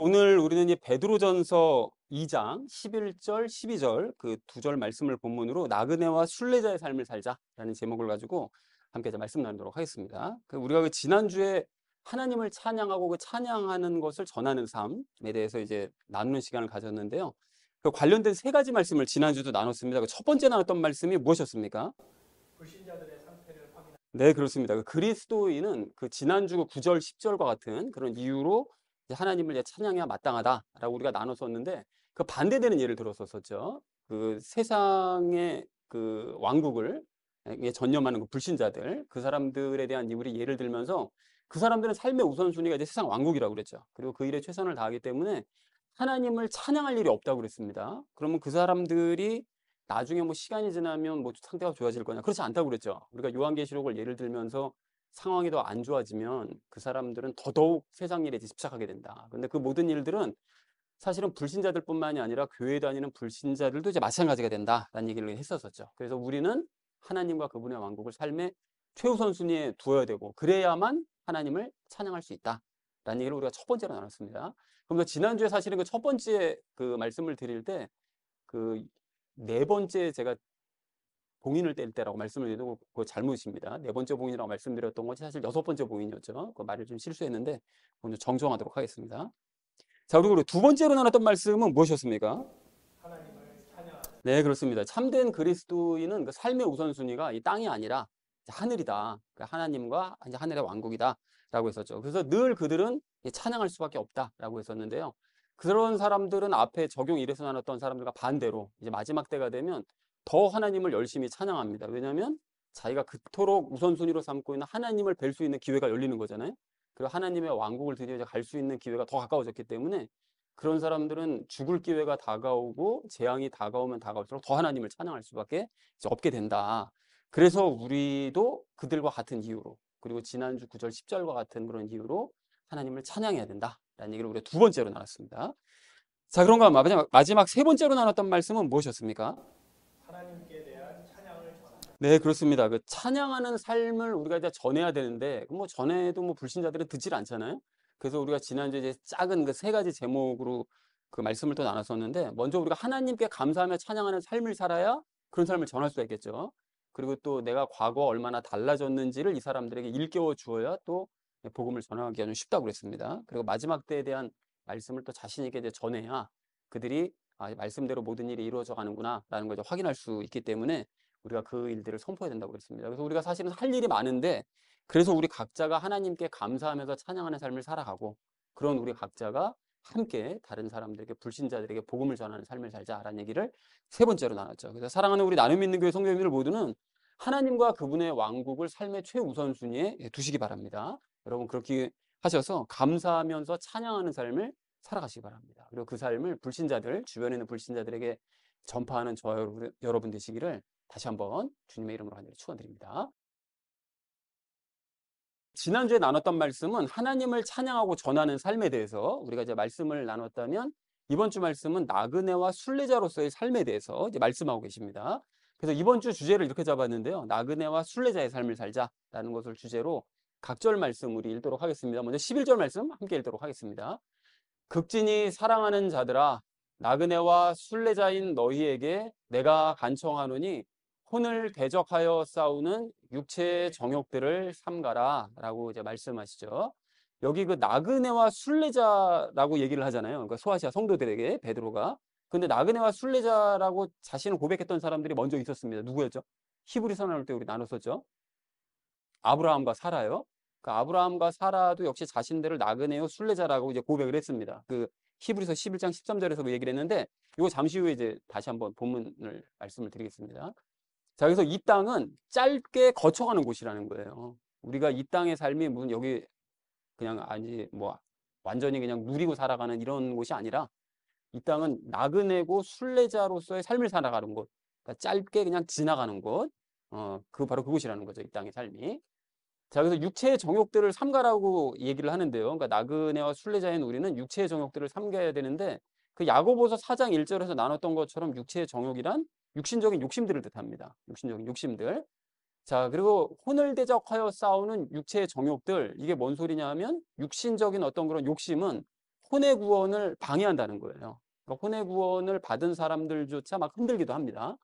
오늘 우리는 이 베드로전서 2장 11절, 12절 그 두 절 말씀을 본문으로 나그네와 순례자의 삶을 살자라는 제목을 가지고 함께 이제 말씀 나누도록 하겠습니다. 우리가 그 지난주에 하나님을 찬양하고 그 찬양하는 것을 전하는 삶에 대해서 이제 나누는 시간을 가졌는데요. 그 관련된 세 가지 말씀을 지난주도 나눴습니다. 그 첫 번째 나눴던 말씀이 무엇이었습니까? 불신자들의 상태를 확인하는. 네, 그렇습니다. 그 그리스도인은 그 지난주 그 9절, 10절과 같은 그런 이유로 이제 하나님을 이제 찬양해야 마땅하다라고 우리가 나눴었는데 그 반대되는 예를 들었었죠. 그 세상의 그 왕국을 전념하는 그 불신자들, 그 사람들에 대한 우리 예를 들면서 그 사람들은 삶의 우선순위가 이제 세상 왕국이라고 그랬죠. 그리고 그 일에 최선을 다하기 때문에 하나님을 찬양할 일이 없다고 그랬습니다. 그러면 그 사람들이 나중에 뭐 시간이 지나면 뭐 상태가 좋아질 거냐? 그렇지 않다고 그랬죠. 우리가 요한계시록을 예를 들면서 상황이 더 안 좋아지면 그 사람들은 더더욱 세상 일에 집착하게 된다. 근데 그 모든 일들은 사실은 불신자들뿐만이 아니라 교회 다니는 불신자들도 이제 마찬가지가 된다라는 얘기를 했었었죠. 그래서 우리는 하나님과 그분의 왕국을 삶의 최우선순위에 두어야 되고 그래야만 하나님을 찬양할 수 있다라는 얘기를 우리가 첫 번째로 나눴습니다. 그럼 지난주에 사실은 그 첫 번째 그 말씀을 드릴 때 그 네 번째 제가 봉인을 뗄 때라고 말씀을 드려도 그거 잘못입니다. 네 번째 봉인이라고 말씀드렸던 것이 사실 여섯 번째 봉인이었죠. 그 말을 좀 실수했는데 오늘 정정하도록 하겠습니다. 자, 그리고 두 번째로 나눴던 말씀은 무엇이었습니까? 하나님을 찬양하는. 네, 그렇습니다. 참된 그리스도인은 그 삶의 우선순위가 이 땅이 아니라 하늘이다. 그러니까 하나님과 이제 하늘의 왕국이다라고 했었죠. 그래서 늘 그들은 찬양할 수밖에 없다라고 했었는데요. 그런 사람들은 앞에 적용 1에서 나눴던 사람들과 반대로 이제 마지막 때가 되면 더 하나님을 열심히 찬양합니다. 왜냐하면 자기가 그토록 우선순위로 삼고 있는 하나님을 뵐 수 있는 기회가 열리는 거잖아요. 그리고 하나님의 왕국을 드디어 이제 갈 수 있는 기회가 더 가까워졌기 때문에 그런 사람들은 죽을 기회가 다가오고 재앙이 다가오면 다가올수록 더 하나님을 찬양할 수밖에 이제 없게 된다. 그래서 우리도 그들과 같은 이유로 그리고 지난주 9절 10절과 같은 그런 이유로 하나님을 찬양해야 된다라는 얘기를 우리가 두 번째로 나눴습니다. 자, 그런가 마지막 세 번째로 나눴던 말씀은 무엇이었습니까? 하나님께 대한 찬양을 전하는. 네, 그렇습니다. 그 찬양하는 삶을 우리가 이제 전해야 되는데, 뭐 전에도 뭐 불신자들은 듣질 않잖아요. 그래서 우리가 지난주에 이제 작은 그 세 가지 제목으로 그 말씀을 또 나눴었는데, 먼저 우리가 하나님께 감사하며 찬양하는 삶을 살아야 그런 삶을 전할 수가 있겠죠. 그리고 또 내가 과거 얼마나 달라졌는지를 이 사람들에게 일깨워 주어야 또 복음을 전하기가 좀 쉽다고 그랬습니다. 그리고 마지막 때에 대한 말씀을 또 자신 있게 이제 전해야 그들이 말씀대로 모든 일이 이루어져 가는구나라는 걸 이제 확인할 수 있기 때문에 우리가 그 일들을 선포해야 된다고 그랬습니다. 그래서 우리가 사실은 할 일이 많은데 그래서 우리 각자가 하나님께 감사하면서 찬양하는 삶을 살아가고 그런 우리 각자가 함께 다른 사람들에게 불신자들에게 복음을 전하는 삶을 살자라는 얘기를 세 번째로 나눴죠. 그래서 사랑하는 우리 나눔 있는 교회 성도님들 모두는 하나님과 그분의 왕국을 삶의 최우선순위에 두시기 바랍니다. 여러분 그렇게 하셔서 감사하면서 찬양하는 삶을 살아가시기 바랍니다. 그리고 그 삶을 불신자들, 주변에 있는 불신자들에게 전파하는 저 여러분 되시기를 다시 한번 주님의 이름으로 간절히 축원드립니다. 지난주에 나눴던 말씀은 하나님을 찬양하고 전하는 삶에 대해서 우리가 이제 말씀을 나눴다면 이번 주 말씀은 나그네와 순례자로서의 삶에 대해서 이제 말씀하고 계십니다. 그래서 이번 주 주제를 이렇게 잡았는데요. 나그네와 순례자의 삶을 살자라는 것을 주제로 각절 말씀 우리 읽도록 하겠습니다. 먼저 11절 말씀 함께 읽도록 하겠습니다. 극진히 사랑하는 자들아 나그네와 순례자인 너희에게 내가 간청하노니 혼을 대적하여 싸우는 육체의 정욕들을 삼가라 라고 이제 말씀하시죠. 여기 그 나그네와 순례자라고 얘기를 하잖아요. 그러니까 소아시아 성도들에게 베드로가. 근데 나그네와 순례자라고 자신을 고백했던 사람들이 먼저 있었습니다. 누구였죠? 히브리서 나눌 때 우리 나눴었죠. 아브라함과 사라요. 그 아브라함과 사라도 역시 자신들을 나그네요 순례자라고 이제 고백을 했습니다. 그 히브리서 11장 13절에서 그 얘기를 했는데 이거 잠시 후에 이제 다시 한번 본문을 말씀을 드리겠습니다. 자, 그래서 이 땅은 짧게 거쳐가는 곳이라는 거예요. 우리가 이 땅의 삶이 무슨 여기 그냥 아니 뭐 완전히 그냥 누리고 살아가는 이런 곳이 아니라 이 땅은 나그네고 순례자로서의 삶을 살아가는 곳. 그러니까 짧게 그냥 지나가는 곳. 그 바로 그곳이라는 거죠. 이 땅의 삶이. 자, 그래서 육체의 정욕들을 삼가라고 얘기를 하는데요. 그러니까 나그네와 순례자인 우리는 육체의 정욕들을 삼가야 되는데 그 야고보서 4장 1절에서 나눴던 것처럼 육체의 정욕이란 육신적인 욕심들을 뜻합니다. 육신적인 욕심들. 자, 그리고 혼을 대적하여 싸우는 육체의 정욕들 이게 뭔 소리냐 하면 육신적인 어떤 그런 욕심은 혼의 구원을 방해한다는 거예요. 그러니까 혼의 구원을 받은 사람들조차 막 흔들기도 합니다.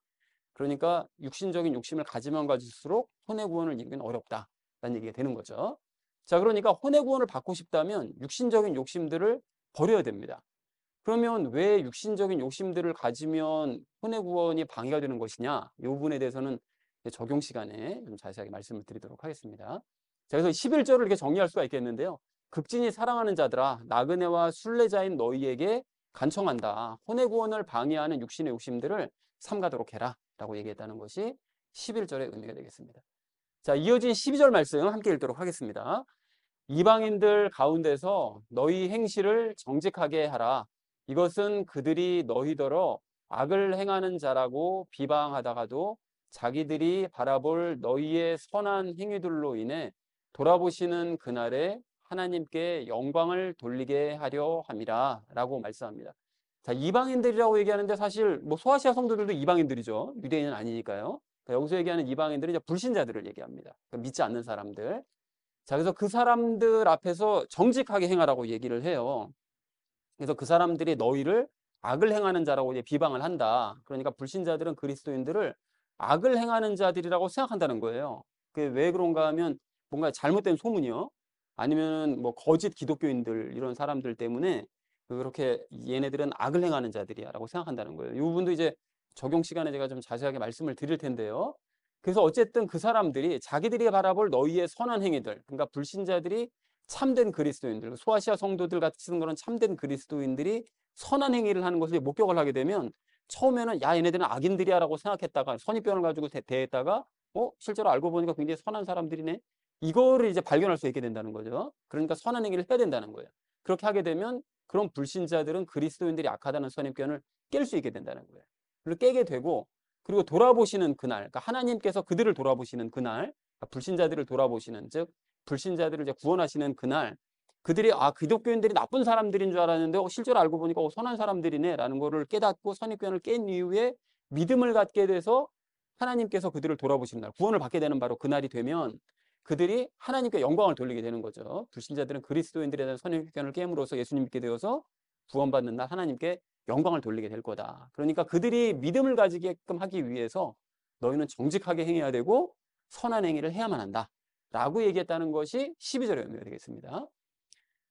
그러니까 육신적인 욕심을 가지면 가질수록 혼의 구원을 이루기는 어렵다라는 얘기가 되는 거죠. 자, 그러니까 혼의 구원을 받고 싶다면 육신적인 욕심들을 버려야 됩니다. 그러면 왜 육신적인 욕심들을 가지면 혼의 구원이 방해가 되는 것이냐? 이 부분에 대해서는 적용 시간에 좀 자세하게 말씀을 드리도록 하겠습니다. 자, 그래서 11절을 이렇게 정리할 수가 있겠는데요. 극진히 사랑하는 자들아, 나그네와 순례자인 너희에게 간청한다. 혼의 구원을 방해하는 육신의 욕심들을 삼가도록 해라. 라고 얘기했다는 것이 11절의 의미가 되겠습니다. 자, 이어진 12절 말씀 함께 읽도록 하겠습니다. 이방인들 가운데서 너희 행실을 정직하게 하라. 이것은 그들이 너희더러 악을 행하는 자라고 비방하다가도 자기들이 바라볼 너희의 선한 행위들로 인해 돌아보시는 그날에 하나님께 영광을 돌리게 하려 함이라 라고 말씀합니다. 자, 이방인들이라고 얘기하는데 사실 뭐 소아시아 성도들도 이방인들이죠. 유대인은 아니니까요. 그러니까 여기서 얘기하는 이방인들은 이제 불신자들을 얘기합니다. 그러니까 믿지 않는 사람들. 자, 그래서 그 사람들 앞에서 정직하게 행하라고 얘기를 해요. 그래서 그 사람들이 너희를 악을 행하는 자라고 이제 비방을 한다. 그러니까 불신자들은 그리스도인들을 악을 행하는 자들이라고 생각한다는 거예요. 그게 왜 그런가 하면 뭔가 잘못된 소문이요. 아니면 뭐 거짓 기독교인들 이런 사람들 때문에 그렇게 얘네들은 악을 행하는 자들이야라고 생각한다는 거예요. 이 부분도 이제 적용 시간에 제가 좀 자세하게 말씀을 드릴 텐데요. 그래서 어쨌든 그 사람들이 자기들이 바라볼 너희의 선한 행위들, 그러니까 불신자들이 참된 그리스도인들, 소아시아 성도들 같은 그런 참된 그리스도인들이 선한 행위를 하는 것을 목격을 하게 되면 처음에는 야, 얘네들은 악인들이야라고 생각했다가 선입견을 가지고 대했다가 실제로 알고 보니까 굉장히 선한 사람들이네. 이거를 이제 발견할 수 있게 된다는 거죠. 그러니까 선한 행위를 해야 된다는 거예요. 그렇게 하게 되면 그런 불신자들은 그리스도인들이 악하다는 선입견을 깰 수 있게 된다는 거예요. 그리고 깨게 되고 그리고 돌아보시는 그날, 그러니까 하나님께서 그들을 돌아보시는 그날, 그러니까 불신자들을 돌아보시는, 즉 불신자들을 이제 구원하시는 그날, 그들이 기독교인들이 나쁜 사람들인 줄 알았는데 실제로 알고 보니까 선한 사람들이네라는 거를 깨닫고 선입견을 깬 이후에 믿음을 갖게 돼서 하나님께서 그들을 돌아보시는 날, 구원을 받게 되는 바로 그날이 되면 그들이 하나님께 영광을 돌리게 되는 거죠. 불신자들은 그리스도인들에 대한 선입견을 깨므로써 예수님 믿게 되어서 구원받는 날 하나님께 영광을 돌리게 될 거다. 그러니까 그들이 믿음을 가지게끔 하기 위해서 너희는 정직하게 행해야 되고 선한 행위를 해야만 한다. 라고 얘기했다는 것이 12절의 의미가 되겠습니다.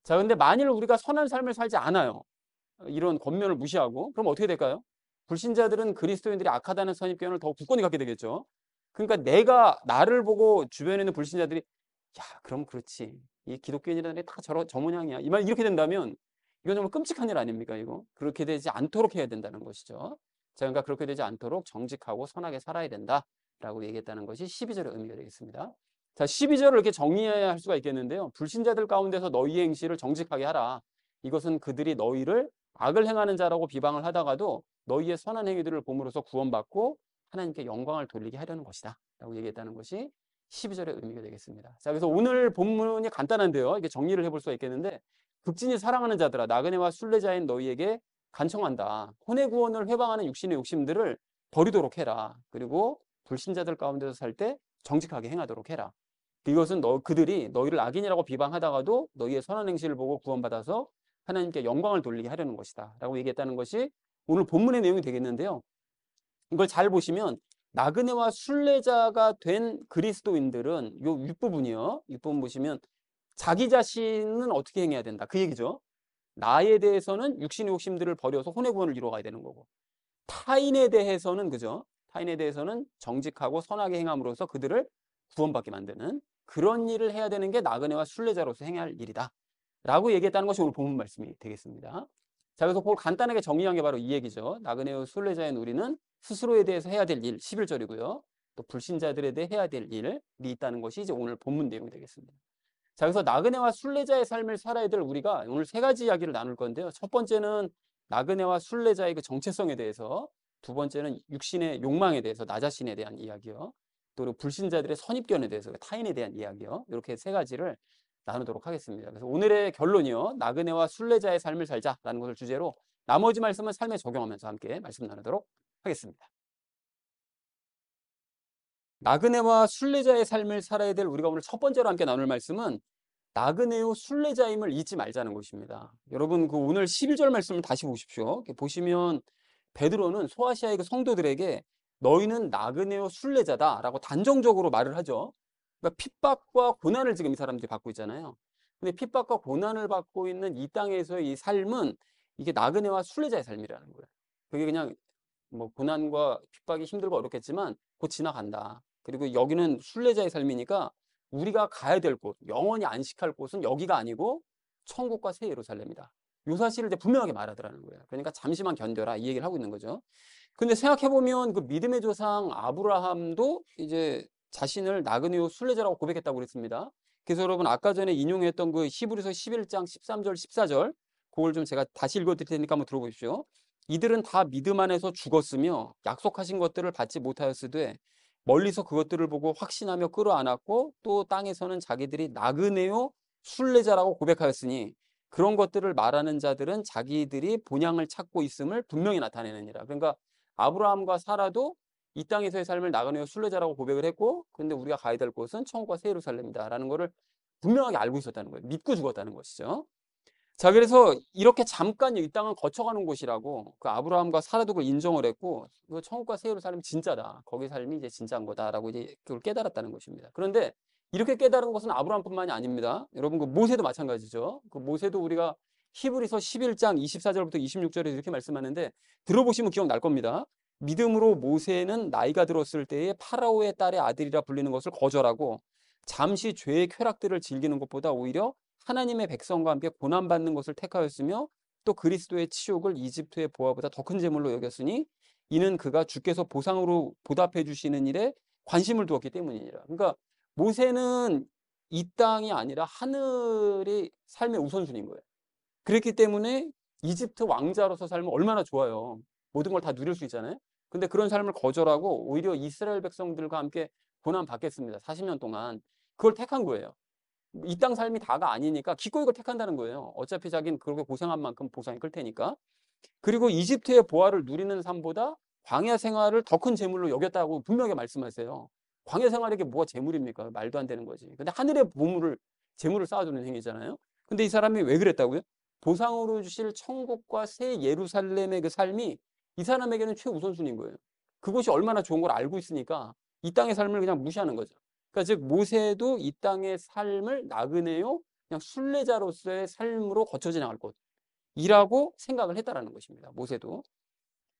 자, 근데 만일 우리가 선한 삶을 살지 않아요. 이런 권면을 무시하고 그럼 어떻게 될까요? 불신자들은 그리스도인들이 악하다는 선입견을 더 굳건히 갖게 되겠죠. 그러니까 내가 나를 보고 주변에 있는 불신자들이 야, 그럼 그렇지. 이 기독교인이라는 게 다 저 모양이야. 이 말 이렇게 된다면 이건 정말 끔찍한 일 아닙니까, 이거? 그렇게 되지 않도록 해야 된다는 것이죠. 자, 그러니까 그렇게 되지 않도록 정직하고 선하게 살아야 된다라고 얘기했다는 것이 12절의 의미가 되겠습니다. 자, 12절을 이렇게 정리해야 할 수가 있겠는데요. 불신자들 가운데서 너희의 행실을 정직하게 하라. 이것은 그들이 너희를 악을 행하는 자라고 비방을 하다가도 너희의 선한 행위들을 봄으로써 구원받고 하나님께 영광을 돌리게 하려는 것이다. 라고 얘기했다는 것이 12절의 의미가 되겠습니다. 자, 그래서 오늘 본문이 간단한데요. 이게 정리를 해볼 수가 있겠는데 극진히 사랑하는 자들아 나그네와 순례자인 너희에게 간청한다. 혼의 구원을 회방하는 육신의 욕심들을 버리도록 해라. 그리고 불신자들 가운데서 살 때 정직하게 행하도록 해라. 이것은 그들이 너희를 악인이라고 비방하다가도 너희의 선한 행실을 보고 구원받아서 하나님께 영광을 돌리게 하려는 것이다. 라고 얘기했다는 것이 오늘 본문의 내용이 되겠는데요. 이걸 잘 보시면 나그네와 순례자가 된 그리스도인들은 요 윗부분이요. 윗부분 보시면 자기 자신은 어떻게 행해야 된다. 그 얘기죠. 나에 대해서는 육신의 욕심들을 버려서 혼의 구원을 이루어가야 되는 거고 타인에 대해서는 그죠? 타인에 대해서는 정직하고 선하게 행함으로써 그들을 구원받게 만드는 그런 일을 해야 되는 게 나그네와 순례자로서 행해야 할 일이다. 라고 얘기했다는 것이 오늘 본문 말씀이 되겠습니다. 자, 그래서 그걸 간단하게 정리한 게 바로 이 얘기죠. 나그네와 순례자인 우리는 스스로에 대해서 해야 될 일, 11절이고요. 또 불신자들에 대해 해야 될 일이 있다는 것이 이제 오늘 본문 내용이 되겠습니다. 자, 그래서 나그네와 순례자의 삶을 살아야 될 우리가 오늘 세 가지 이야기를 나눌 건데요. 첫 번째는 나그네와 순례자의 그 정체성에 대해서, 두 번째는 육신의 욕망에 대해서, 나 자신에 대한 이야기요. 또 불신자들의 선입견에 대해서, 타인에 대한 이야기요. 이렇게 세 가지를 나누도록 하겠습니다. 그래서 오늘의 결론이요. 나그네와 순례자의 삶을 살자라는 것을 주제로 나머지 말씀은 삶에 적용하면서 함께 말씀 나누도록 하겠습니다. 나그네와 순례자의 삶을 살아야 될 우리가 오늘 첫 번째로 함께 나눌 말씀은 나그네요 순례자임을 잊지 말자는 것입니다. 여러분 그 오늘 11절 말씀을 다시 보십시오. 이렇게 보시면 베드로는 소아시아의 그 성도들에게 너희는 나그네요 순례자다라고 단정적으로 말을 하죠. 그러니까 핍박과 고난을 지금 이 사람들이 받고 있잖아요. 근데 핍박과 고난을 받고 있는 이 땅에서의 이 삶은 이게 나그네와 순례자의 삶이라는 거예요. 그게 그냥 뭐 고난과 핍박이 힘들고 어렵겠지만 곧 지나간다. 그리고 여기는 순례자의 삶이니까 우리가 가야 될 곳, 영원히 안식할 곳은 여기가 아니고 천국과 새 예루살렘이다. 요 사실을 이제 분명하게 말하더라는 거예요. 그러니까 잠시만 견뎌라 이 얘기를 하고 있는 거죠. 근데 생각해 보면 그 믿음의 조상 아브라함도 이제 자신을 나그네요 순례자라고 고백했다고 그랬습니다. 그래서 여러분 아까 전에 인용했던 그 히브리서 11장 13절 14절 그걸 좀 제가 다시 읽어 드릴 테니까 한번 들어보십시오. 이들은 다 믿음 안에서 죽었으며 약속하신 것들을 받지 못하였으되 멀리서 그것들을 보고 확신하며 끌어안았고 또 땅에서는 자기들이 나그네요 순례자라고 고백하였으니 그런 것들을 말하는 자들은 자기들이 본향을 찾고 있음을 분명히 나타내느니라. 그러니까 아브라함과 사라도 이 땅에서의 삶을 나그네요 순례자라고 고백을 했고 근데 우리가 가야 될 곳은 천국과 새 예루살렘이다라는 것을 분명하게 알고 있었다는 거예요. 믿고 죽었다는 것이죠. 자, 그래서 이렇게 잠깐 이 땅을 거쳐가는 곳이라고 그 아브라함과 사라도 그걸 인정을 했고 그 천국과 새 예루살렘이 진짜다. 거기 삶이 이제 진짜인 거다라고 이제 그걸 깨달았다는 것입니다. 그런데 이렇게 깨달은 것은 아브라함뿐만이 아닙니다. 여러분 그 모세도 마찬가지죠. 그 모세도 우리가 히브리서 11장 24절부터 26절에 이렇게 말씀하는데 들어보시면 기억날 겁니다. 믿음으로 모세는 나이가 들었을 때에 파라오의 딸의 아들이라 불리는 것을 거절하고 잠시 죄의 쾌락들을 즐기는 것보다 오히려 하나님의 백성과 함께 고난받는 것을 택하였으며 또 그리스도의 치욕을 이집트의 보화보다 더 큰 재물로 여겼으니 이는 그가 주께서 보상으로 보답해 주시는 일에 관심을 두었기 때문이니라. 그러니까 모세는 이 땅이 아니라 하늘이 삶의 우선순위인 거예요. 그랬기 때문에 이집트 왕자로서 살면 얼마나 좋아요. 모든 걸 다 누릴 수 있잖아요. 근데 그런 삶을 거절하고 오히려 이스라엘 백성들과 함께 고난 받겠습니다. 40년 동안. 그걸 택한 거예요. 이 땅 삶이 다가 아니니까 기꺼이 이걸 택한다는 거예요. 어차피 자기는 그렇게 고생한 만큼 보상이 클 테니까. 그리고 이집트의 보화를 누리는 삶보다 광야 생활을 더 큰 재물로 여겼다고 분명하게 말씀하세요. 광야 생활에게 뭐가 재물입니까? 말도 안 되는 거지. 근데 하늘의 보물을 재물을 쌓아주는 행위잖아요. 근데 이 사람이 왜 그랬다고요? 보상으로 주실 천국과 새 예루살렘의 그 삶이 이 사람에게는 최우선순위인 거예요. 그것이 얼마나 좋은 걸 알고 있으니까 이 땅의 삶을 그냥 무시하는 거죠. 그러니까 즉 모세도 이 땅의 삶을 나그네요 그냥 순례자로서의 삶으로 거쳐 지나갈 곳이라고 생각을 했다라는 것입니다. 모세도.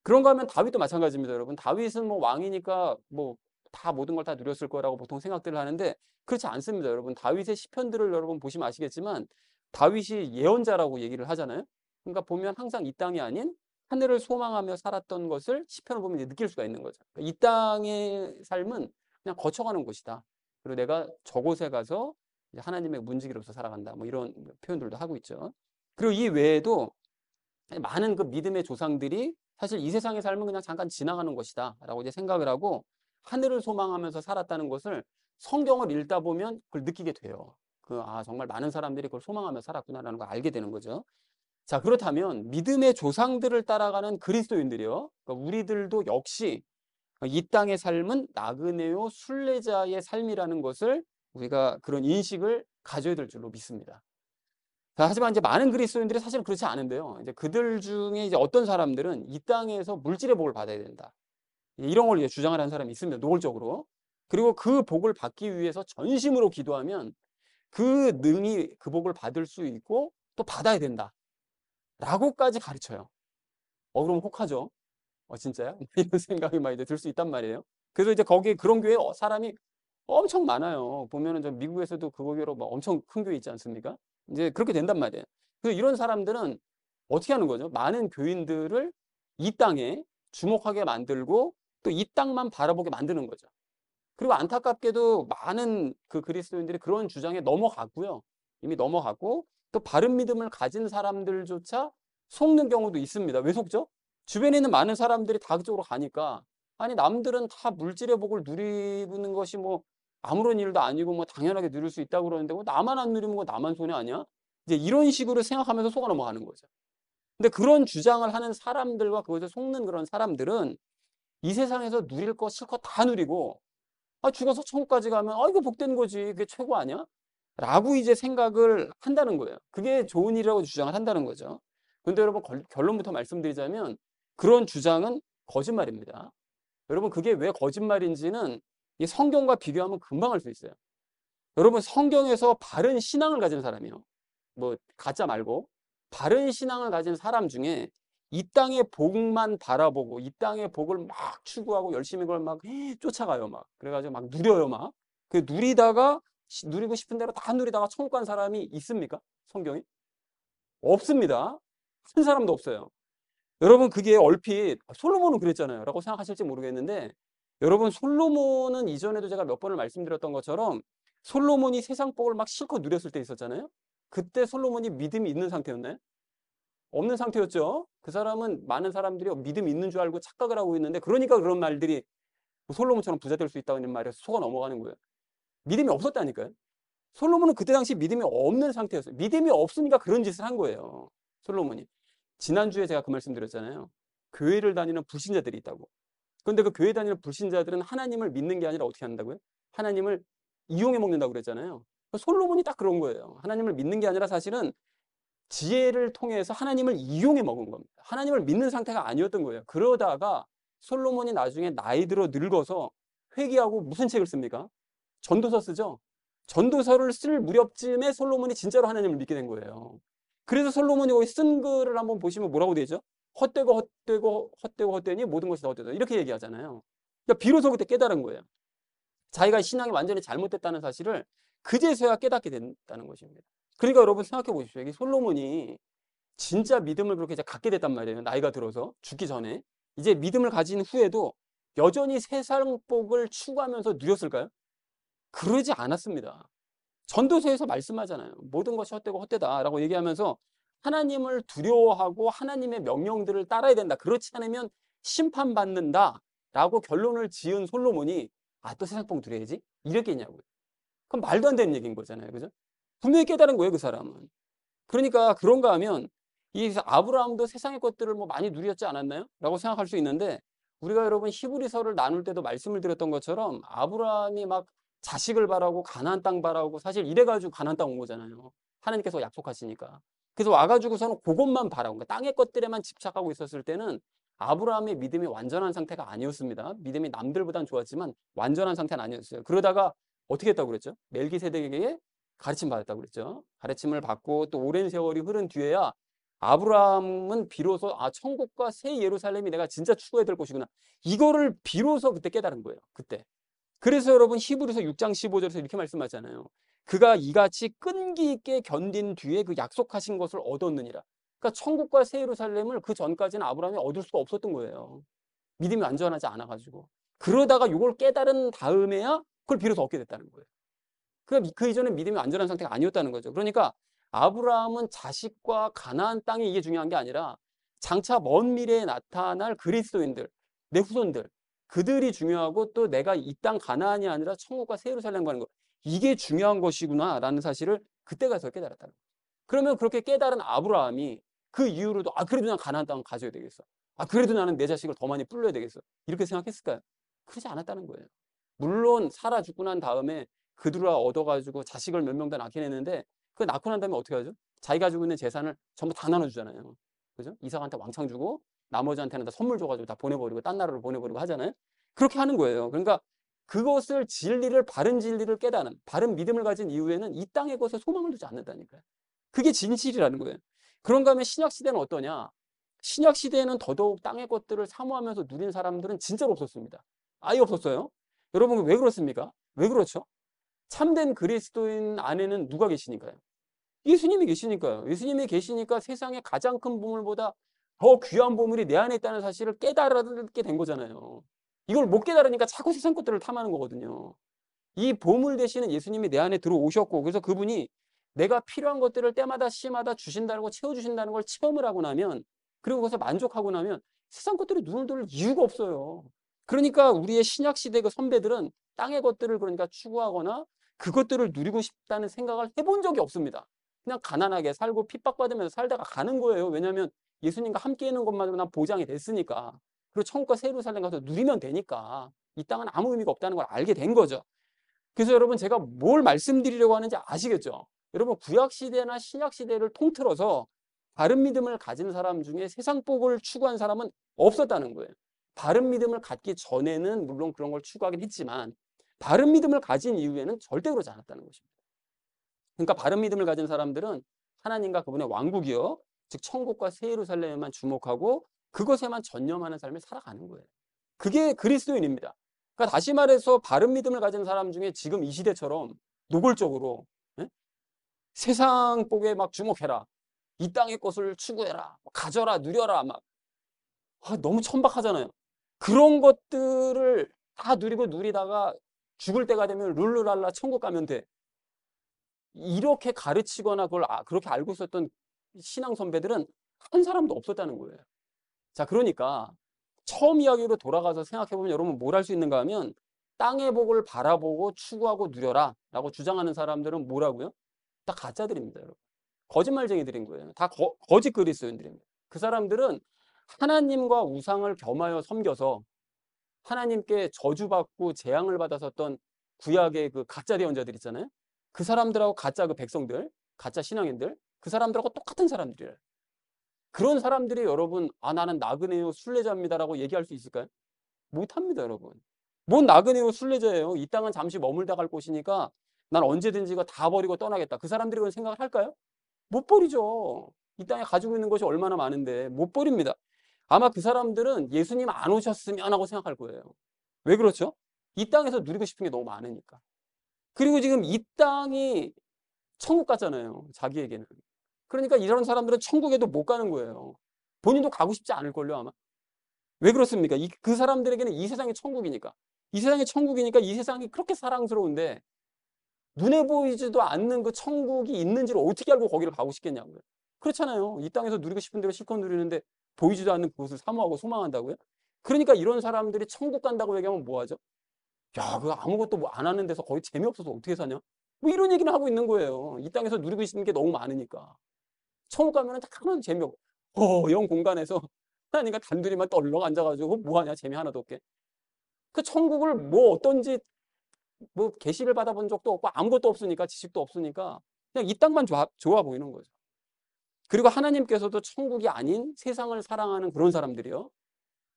그런가 하면 다윗도 마찬가지입니다, 여러분. 다윗은 뭐 왕이니까 뭐 다 모든 걸 다 누렸을 거라고 보통 생각들을 하는데 그렇지 않습니다, 여러분. 다윗의 시편들을 여러분 보시면 아시겠지만 다윗이 예언자라고 얘기를 하잖아요. 그러니까 보면 항상 이 땅이 아닌 하늘을 소망하며 살았던 것을 시편을 보면 이제 느낄 수가 있는 거죠. 그러니까 이 땅의 삶은 그냥 거쳐가는 곳이다. 그리고 내가 저곳에 가서 하나님의 문지기로서 살아간다. 뭐 이런 표현들도 하고 있죠. 그리고 이 외에도 많은 그 믿음의 조상들이 사실 이 세상의 삶은 그냥 잠깐 지나가는 것이다 라고 이제 생각을 하고 하늘을 소망하면서 살았다는 것을 성경을 읽다 보면 그걸 느끼게 돼요. 정말 많은 사람들이 그걸 소망하며 살았구나라는 걸 알게 되는 거죠. 자, 그렇다면 믿음의 조상들을 따라가는 그리스도인들이요. 그러니까 우리들도 역시 이 땅의 삶은 나그네요 순례자의 삶이라는 것을 우리가 그런 인식을 가져야 될 줄로 믿습니다. 자, 하지만 이제 많은 그리스도인들이 사실은 그렇지 않은데요. 이제 그들 중에 이제 어떤 사람들은 이 땅에서 물질의 복을 받아야 된다. 이런 걸 이제 주장을 하는 사람이 있습니다. 노골적으로. 그리고 그 복을 받기 위해서 전심으로 기도하면 그 능히 그 복을 받을 수 있고 또 받아야 된다. 라고까지 가르쳐요. 그럼 혹하죠. 진짜요? 이런 생각이 막 이제 들 수 있단 말이에요. 그래서 이제 거기 그런 교회 사람이 엄청 많아요. 보면은 저 미국에서도 그 교회로 막 엄청 큰 교회 있지 않습니까? 이제 그렇게 된단 말이에요. 그래서 이런 사람들은 어떻게 하는 거죠? 많은 교인들을 이 땅에 주목하게 만들고 또 이 땅만 바라보게 만드는 거죠. 그리고 안타깝게도 많은 그 그리스도인들이 그런 주장에 넘어갔고요. 이미 넘어갔고 또 바른 믿음을 가진 사람들조차 속는 경우도 있습니다. 왜 속죠? 주변에 있는 많은 사람들이 다 그쪽으로 가니까 아니 남들은 다 물질의 복을 누리는 것이 뭐 아무런 일도 아니고 뭐 당연하게 누릴 수 있다고 그러는데 뭐 나만 안 누리면 뭐 나만 손해 아니야? 이제 이런 식으로 생각하면서 속아 넘어가는 거죠. 근데 그런 주장을 하는 사람들과 그것에 속는 그런 사람들은 이 세상에서 누릴 거 실컷 다 누리고 죽어서 천국까지 가면 이거 복된 거지. 그게 최고 아니야? 라고 이제 생각을 한다는 거예요. 그게 좋은 일이라고 주장을 한다는 거죠. 근데 여러분 결론부터 말씀드리자면 그런 주장은 거짓말입니다. 여러분 그게 왜 거짓말인지는 이 성경과 비교하면 금방 알 수 있어요. 여러분 성경에서 바른 신앙을 가진 사람이요. 뭐 가짜 말고 바른 신앙을 가진 사람 중에 이 땅의 복만 바라보고 이 땅의 복을 막 추구하고 열심히 그걸 막 쫓아가요. 막 그래가지고 막 누려요. 막 그 누리다가 누리고 싶은 대로 다 누리다가 천국 간 사람이 있습니까? 성경에? 없습니다. 한 사람도 없어요. 여러분 그게 얼핏 솔로몬은 그랬잖아요 라고 생각하실지 모르겠는데 여러분 솔로몬은 이전에도 제가 몇 번을 말씀드렸던 것처럼 솔로몬이 세상 복을 막 실컷 누렸을 때 있었잖아요. 그때 솔로몬이 믿음이 있는 상태였나요? 없는 상태였죠. 그 사람은 많은 사람들이 믿음이 있는 줄 알고 착각을 하고 있는데 그러니까 그런 말들이 솔로몬처럼 부자 될 수 있다는 말에 속아 넘어가는 거예요. 믿음이 없었다니까요. 솔로몬은 그때 당시 믿음이 없는 상태였어요. 믿음이 없으니까 그런 짓을 한 거예요. 솔로몬이. 지난주에 제가 그 말씀 드렸잖아요. 교회를 다니는 불신자들이 있다고. 그런데 그 교회 다니는 불신자들은 하나님을 믿는 게 아니라 어떻게 한다고요? 하나님을 이용해 먹는다고 그랬잖아요. 솔로몬이 딱 그런 거예요. 하나님을 믿는 게 아니라 사실은 지혜를 통해서 하나님을 이용해 먹은 겁니다. 하나님을 믿는 상태가 아니었던 거예요. 그러다가 솔로몬이 나중에 나이 들어 늙어서 회개하고 무슨 책을 씁니까? 전도서 쓰죠. 전도서를 쓸 무렵쯤에 솔로몬이 진짜로 하나님을 믿게 된 거예요. 그래서 솔로몬이 거기 쓴 글을 한번 보시면 뭐라고 되죠? 헛되고 헛되고 헛되고 헛되니 모든 것이 다 헛되다. 이렇게 얘기하잖아요. 그러니까 비로소 그때 깨달은 거예요. 자기가 신앙이 완전히 잘못됐다는 사실을 그제서야 깨닫게 된다는 것입니다. 그러니까 여러분 생각해 보십시오. 이게 솔로몬이 진짜 믿음을 그렇게 이제 갖게 됐단 말이에요. 나이가 들어서 죽기 전에. 이제 믿음을 가진 후에도 여전히 세상 복을 추구하면서 누렸을까요? 그러지 않았습니다. 전도서에서 말씀하잖아요. 모든 것이 헛되고 헛되다라고 얘기하면서 하나님을 두려워하고 하나님의 명령들을 따라야 된다. 그렇지 않으면 심판받는다라고 결론을 지은 솔로몬이 또 세상 복 누려야지? 이랬겠냐고요. 그럼 말도 안 되는 얘기인 거잖아요. 그죠? 분명히 깨달은 거예요, 그 사람은. 그러니까 그런가 하면 이 아브라함도 세상의 것들을 뭐 많이 누렸지 않았나요? 라고 생각할 수 있는데 우리가 여러분 히브리서를 나눌 때도 말씀을 드렸던 것처럼 아브라함이 막 자식을 바라고 가나안 땅 바라고 사실 이래가지고 가나안 땅 온 거잖아요. 하나님께서 약속하시니까. 그래서 와가지고서는 그것만 바라고 그러니까 땅의 것들에만 집착하고 있었을 때는 아브라함의 믿음이 완전한 상태가 아니었습니다. 믿음이 남들보단 좋았지만 완전한 상태는 아니었어요. 그러다가 어떻게 했다고 그랬죠? 멜기세덱에게 가르침 받았다고 그랬죠. 가르침을 받고 또 오랜 세월이 흐른 뒤에야 아브라함은 비로소 천국과 새 예루살렘이 내가 진짜 추구해야 될 곳이구나. 이거를 비로소 그때 깨달은 거예요. 그때. 그래서 여러분 히브리서 6장 15절에서 이렇게 말씀하잖아요. 그가 이같이 끈기 있게 견딘 뒤에 그 약속하신 것을 얻었느니라. 그러니까 천국과 새 예루살렘을 그 전까지는 아브라함이 얻을 수가 없었던 거예요. 믿음이 완전하지 않아가지고. 그러다가 이걸 깨달은 다음에야 그걸 비로소 얻게 됐다는 거예요. 그 이전에 믿음이 완전한 상태가 아니었다는 거죠. 그러니까 아브라함은 자식과 가나안 땅이 이게 중요한 게 아니라 장차 먼 미래에 나타날 그리스도인들, 내 후손들, 그들이 중요하고 또 내가 이 땅 가나안이 아니라 천국과 새 예루살렘 가는 거 이게 중요한 것이구나라는 사실을 그때 가서 깨달았다는 거예요. 그러면 그렇게 깨달은 아브라함이 그 이후로도 그래도 난 가나안 땅을 가져야 되겠어. 그래도 나는 내 자식을 더 많이 불러야 되겠어. 이렇게 생각했을까요? 그러지 않았다는 거예요. 물론 사라 죽고 난 다음에 그들을 얻어가지고 자식을 몇 명 다 낳긴 했는데 그 낳고 난 다음에 어떻게 하죠? 자기 가지고 있는 재산을 전부 다 나눠주잖아요. 그죠? 이삭한테 왕창 주고 나머지한테는 다 선물 줘가지고 다 보내버리고 딴 나라로 보내버리고 하잖아요. 그렇게 하는 거예요. 그러니까 그것을 바른 진리를 깨닫는 바른 믿음을 가진 이후에는 이 땅의 것에 소망을 두지 않는다니까요. 그게 진실이라는 거예요. 그런가 하면 신약 시대는 어떠냐? 신약 시대에는 더더욱 땅의 것들을 사모하면서 누린 사람들은 진짜로 없었습니다. 아예 없었어요. 여러분 왜 그렇습니까? 왜 그렇죠? 참된 그리스도인 안에는 누가 계시니까요? 예수님이 계시니까요. 예수님이 계시니까 세상의 가장 큰 보물보다 더 귀한 보물이 내 안에 있다는 사실을 깨달게 된 거잖아요. 이걸 못 깨달으니까 자꾸 세상 것들을 탐하는 거거든요. 이 보물 되시는 예수님이 내 안에 들어오셨고 그래서 그분이 내가 필요한 것들을 때마다 시마다 주신다는 거 채워주신다는 걸 체험을 하고 나면 그리고 거기서 만족하고 나면 세상 것들이 눈을 돌릴 이유가 없어요. 그러니까 우리의 신약 시대 그 선배들은 땅의 것들을 그러니까 추구하거나 그것들을 누리고 싶다는 생각을 해본 적이 없습니다. 그냥 가난하게 살고 핍박받으면서 살다가 가는 거예요. 왜냐하면 예수님과 함께 있는 것만으로 난 보장이 됐으니까. 그리고 천국과 새 예루살렘 가서 누리면 되니까 이 땅은 아무 의미가 없다는 걸 알게 된 거죠. 그래서 여러분 제가 뭘 말씀드리려고 하는지 아시겠죠? 여러분 구약 시대나 신약 시대를 통틀어서 바른 믿음을 가진 사람 중에 세상 복을 추구한 사람은 없었다는 거예요. 바른 믿음을 갖기 전에는 물론 그런 걸 추구하긴 했지만 바른 믿음을 가진 이후에는 절대 그러지 않았다는 것입니다. 그러니까 바른 믿음을 가진 사람들은 하나님과 그분의 왕국이요, 즉 천국과 새 예루살렘에만 주목하고 그것에만 전념하는 삶을 살아가는 거예요. 그게 그리스도인입니다. 그러니까 다시 말해서 바른 믿음을 가진 사람 중에 지금 이 시대처럼 노골적으로, 예? 세상 복에 막 주목해라, 이 땅의 것을 추구해라, 가져라, 누려라, 막 너무 천박하잖아요. 그런 것들을 다 누리고 누리다가 죽을 때가 되면 룰루랄라 천국 가면 돼. 이렇게 가르치거나 그걸 그렇게 알고 있었던 신앙 선배들은 한 사람도 없었다는 거예요. 자, 그러니까 처음 이야기로 돌아가서 생각해보면 여러분 뭘 할 수 있는가 하면 땅의 복을 바라보고 추구하고 누려라 라고 주장하는 사람들은 뭐라고요? 다 가짜들입니다, 여러분. 거짓말쟁이들인 거예요. 다 거짓 그리스도인들입니다. 그 사람들은 하나님과 우상을 겸하여 섬겨서 하나님께 저주받고 재앙을 받았었던 구약의 그 가짜 대언자들 있잖아요. 그 사람들하고 가짜 그 백성들, 가짜 신앙인들, 그 사람들하고 똑같은 사람들이에요. 그런 사람들이 여러분, 나는 나그네요 순례자입니다라고 얘기할 수 있을까요? 못합니다, 여러분. 뭔 나그네요 순례자예요. 이 땅은 잠시 머물다 갈 곳이니까 난 언제든지 이거 다 버리고 떠나겠다. 그 사람들이 그런 생각을 할까요? 못 버리죠. 이 땅에 가지고 있는 것이 얼마나 많은데 못 버립니다. 아마 그 사람들은 예수님 안 오셨으면 하고 생각할 거예요. 왜 그렇죠? 이 땅에서 누리고 싶은 게 너무 많으니까. 그리고 지금 이 땅이 천국 같잖아요, 자기에게는. 그러니까 이런 사람들은 천국에도 못 가는 거예요. 본인도 가고 싶지 않을걸요, 아마. 왜 그렇습니까? 그 사람들에게는 이 세상이 천국이니까. 이 세상이 천국이니까 이 세상이 그렇게 사랑스러운데 눈에 보이지도 않는 그 천국이 있는지를 어떻게 알고 거기를 가고 싶겠냐고요. 그렇잖아요. 이 땅에서 누리고 싶은 대로 실컷 누리는데 보이지도 않는 그것을 사모하고 소망한다고요? 그러니까 이런 사람들이 천국 간다고 얘기하면 뭐하죠? 야, 그 아무것도 뭐 안 하는 데서 거의 재미없어서 어떻게 사냐? 뭐 이런 얘기는 하고 있는 거예요. 이 땅에서 누리고 싶은 게 너무 많으니까. 천국 가면은 하나도 재미없고, 영 공간에서 하나님과 단둘이만 떨렁 앉아가지고 뭐 하냐? 재미 하나도 없게. 그 천국을 뭐 어떤지 뭐 계시를 받아본 적도 없고 아무것도 없으니까, 지식도 없으니까 그냥 이 땅만 좋아 보이는 거죠. 그리고 하나님께서도 천국이 아닌 세상을 사랑하는 그런 사람들이요,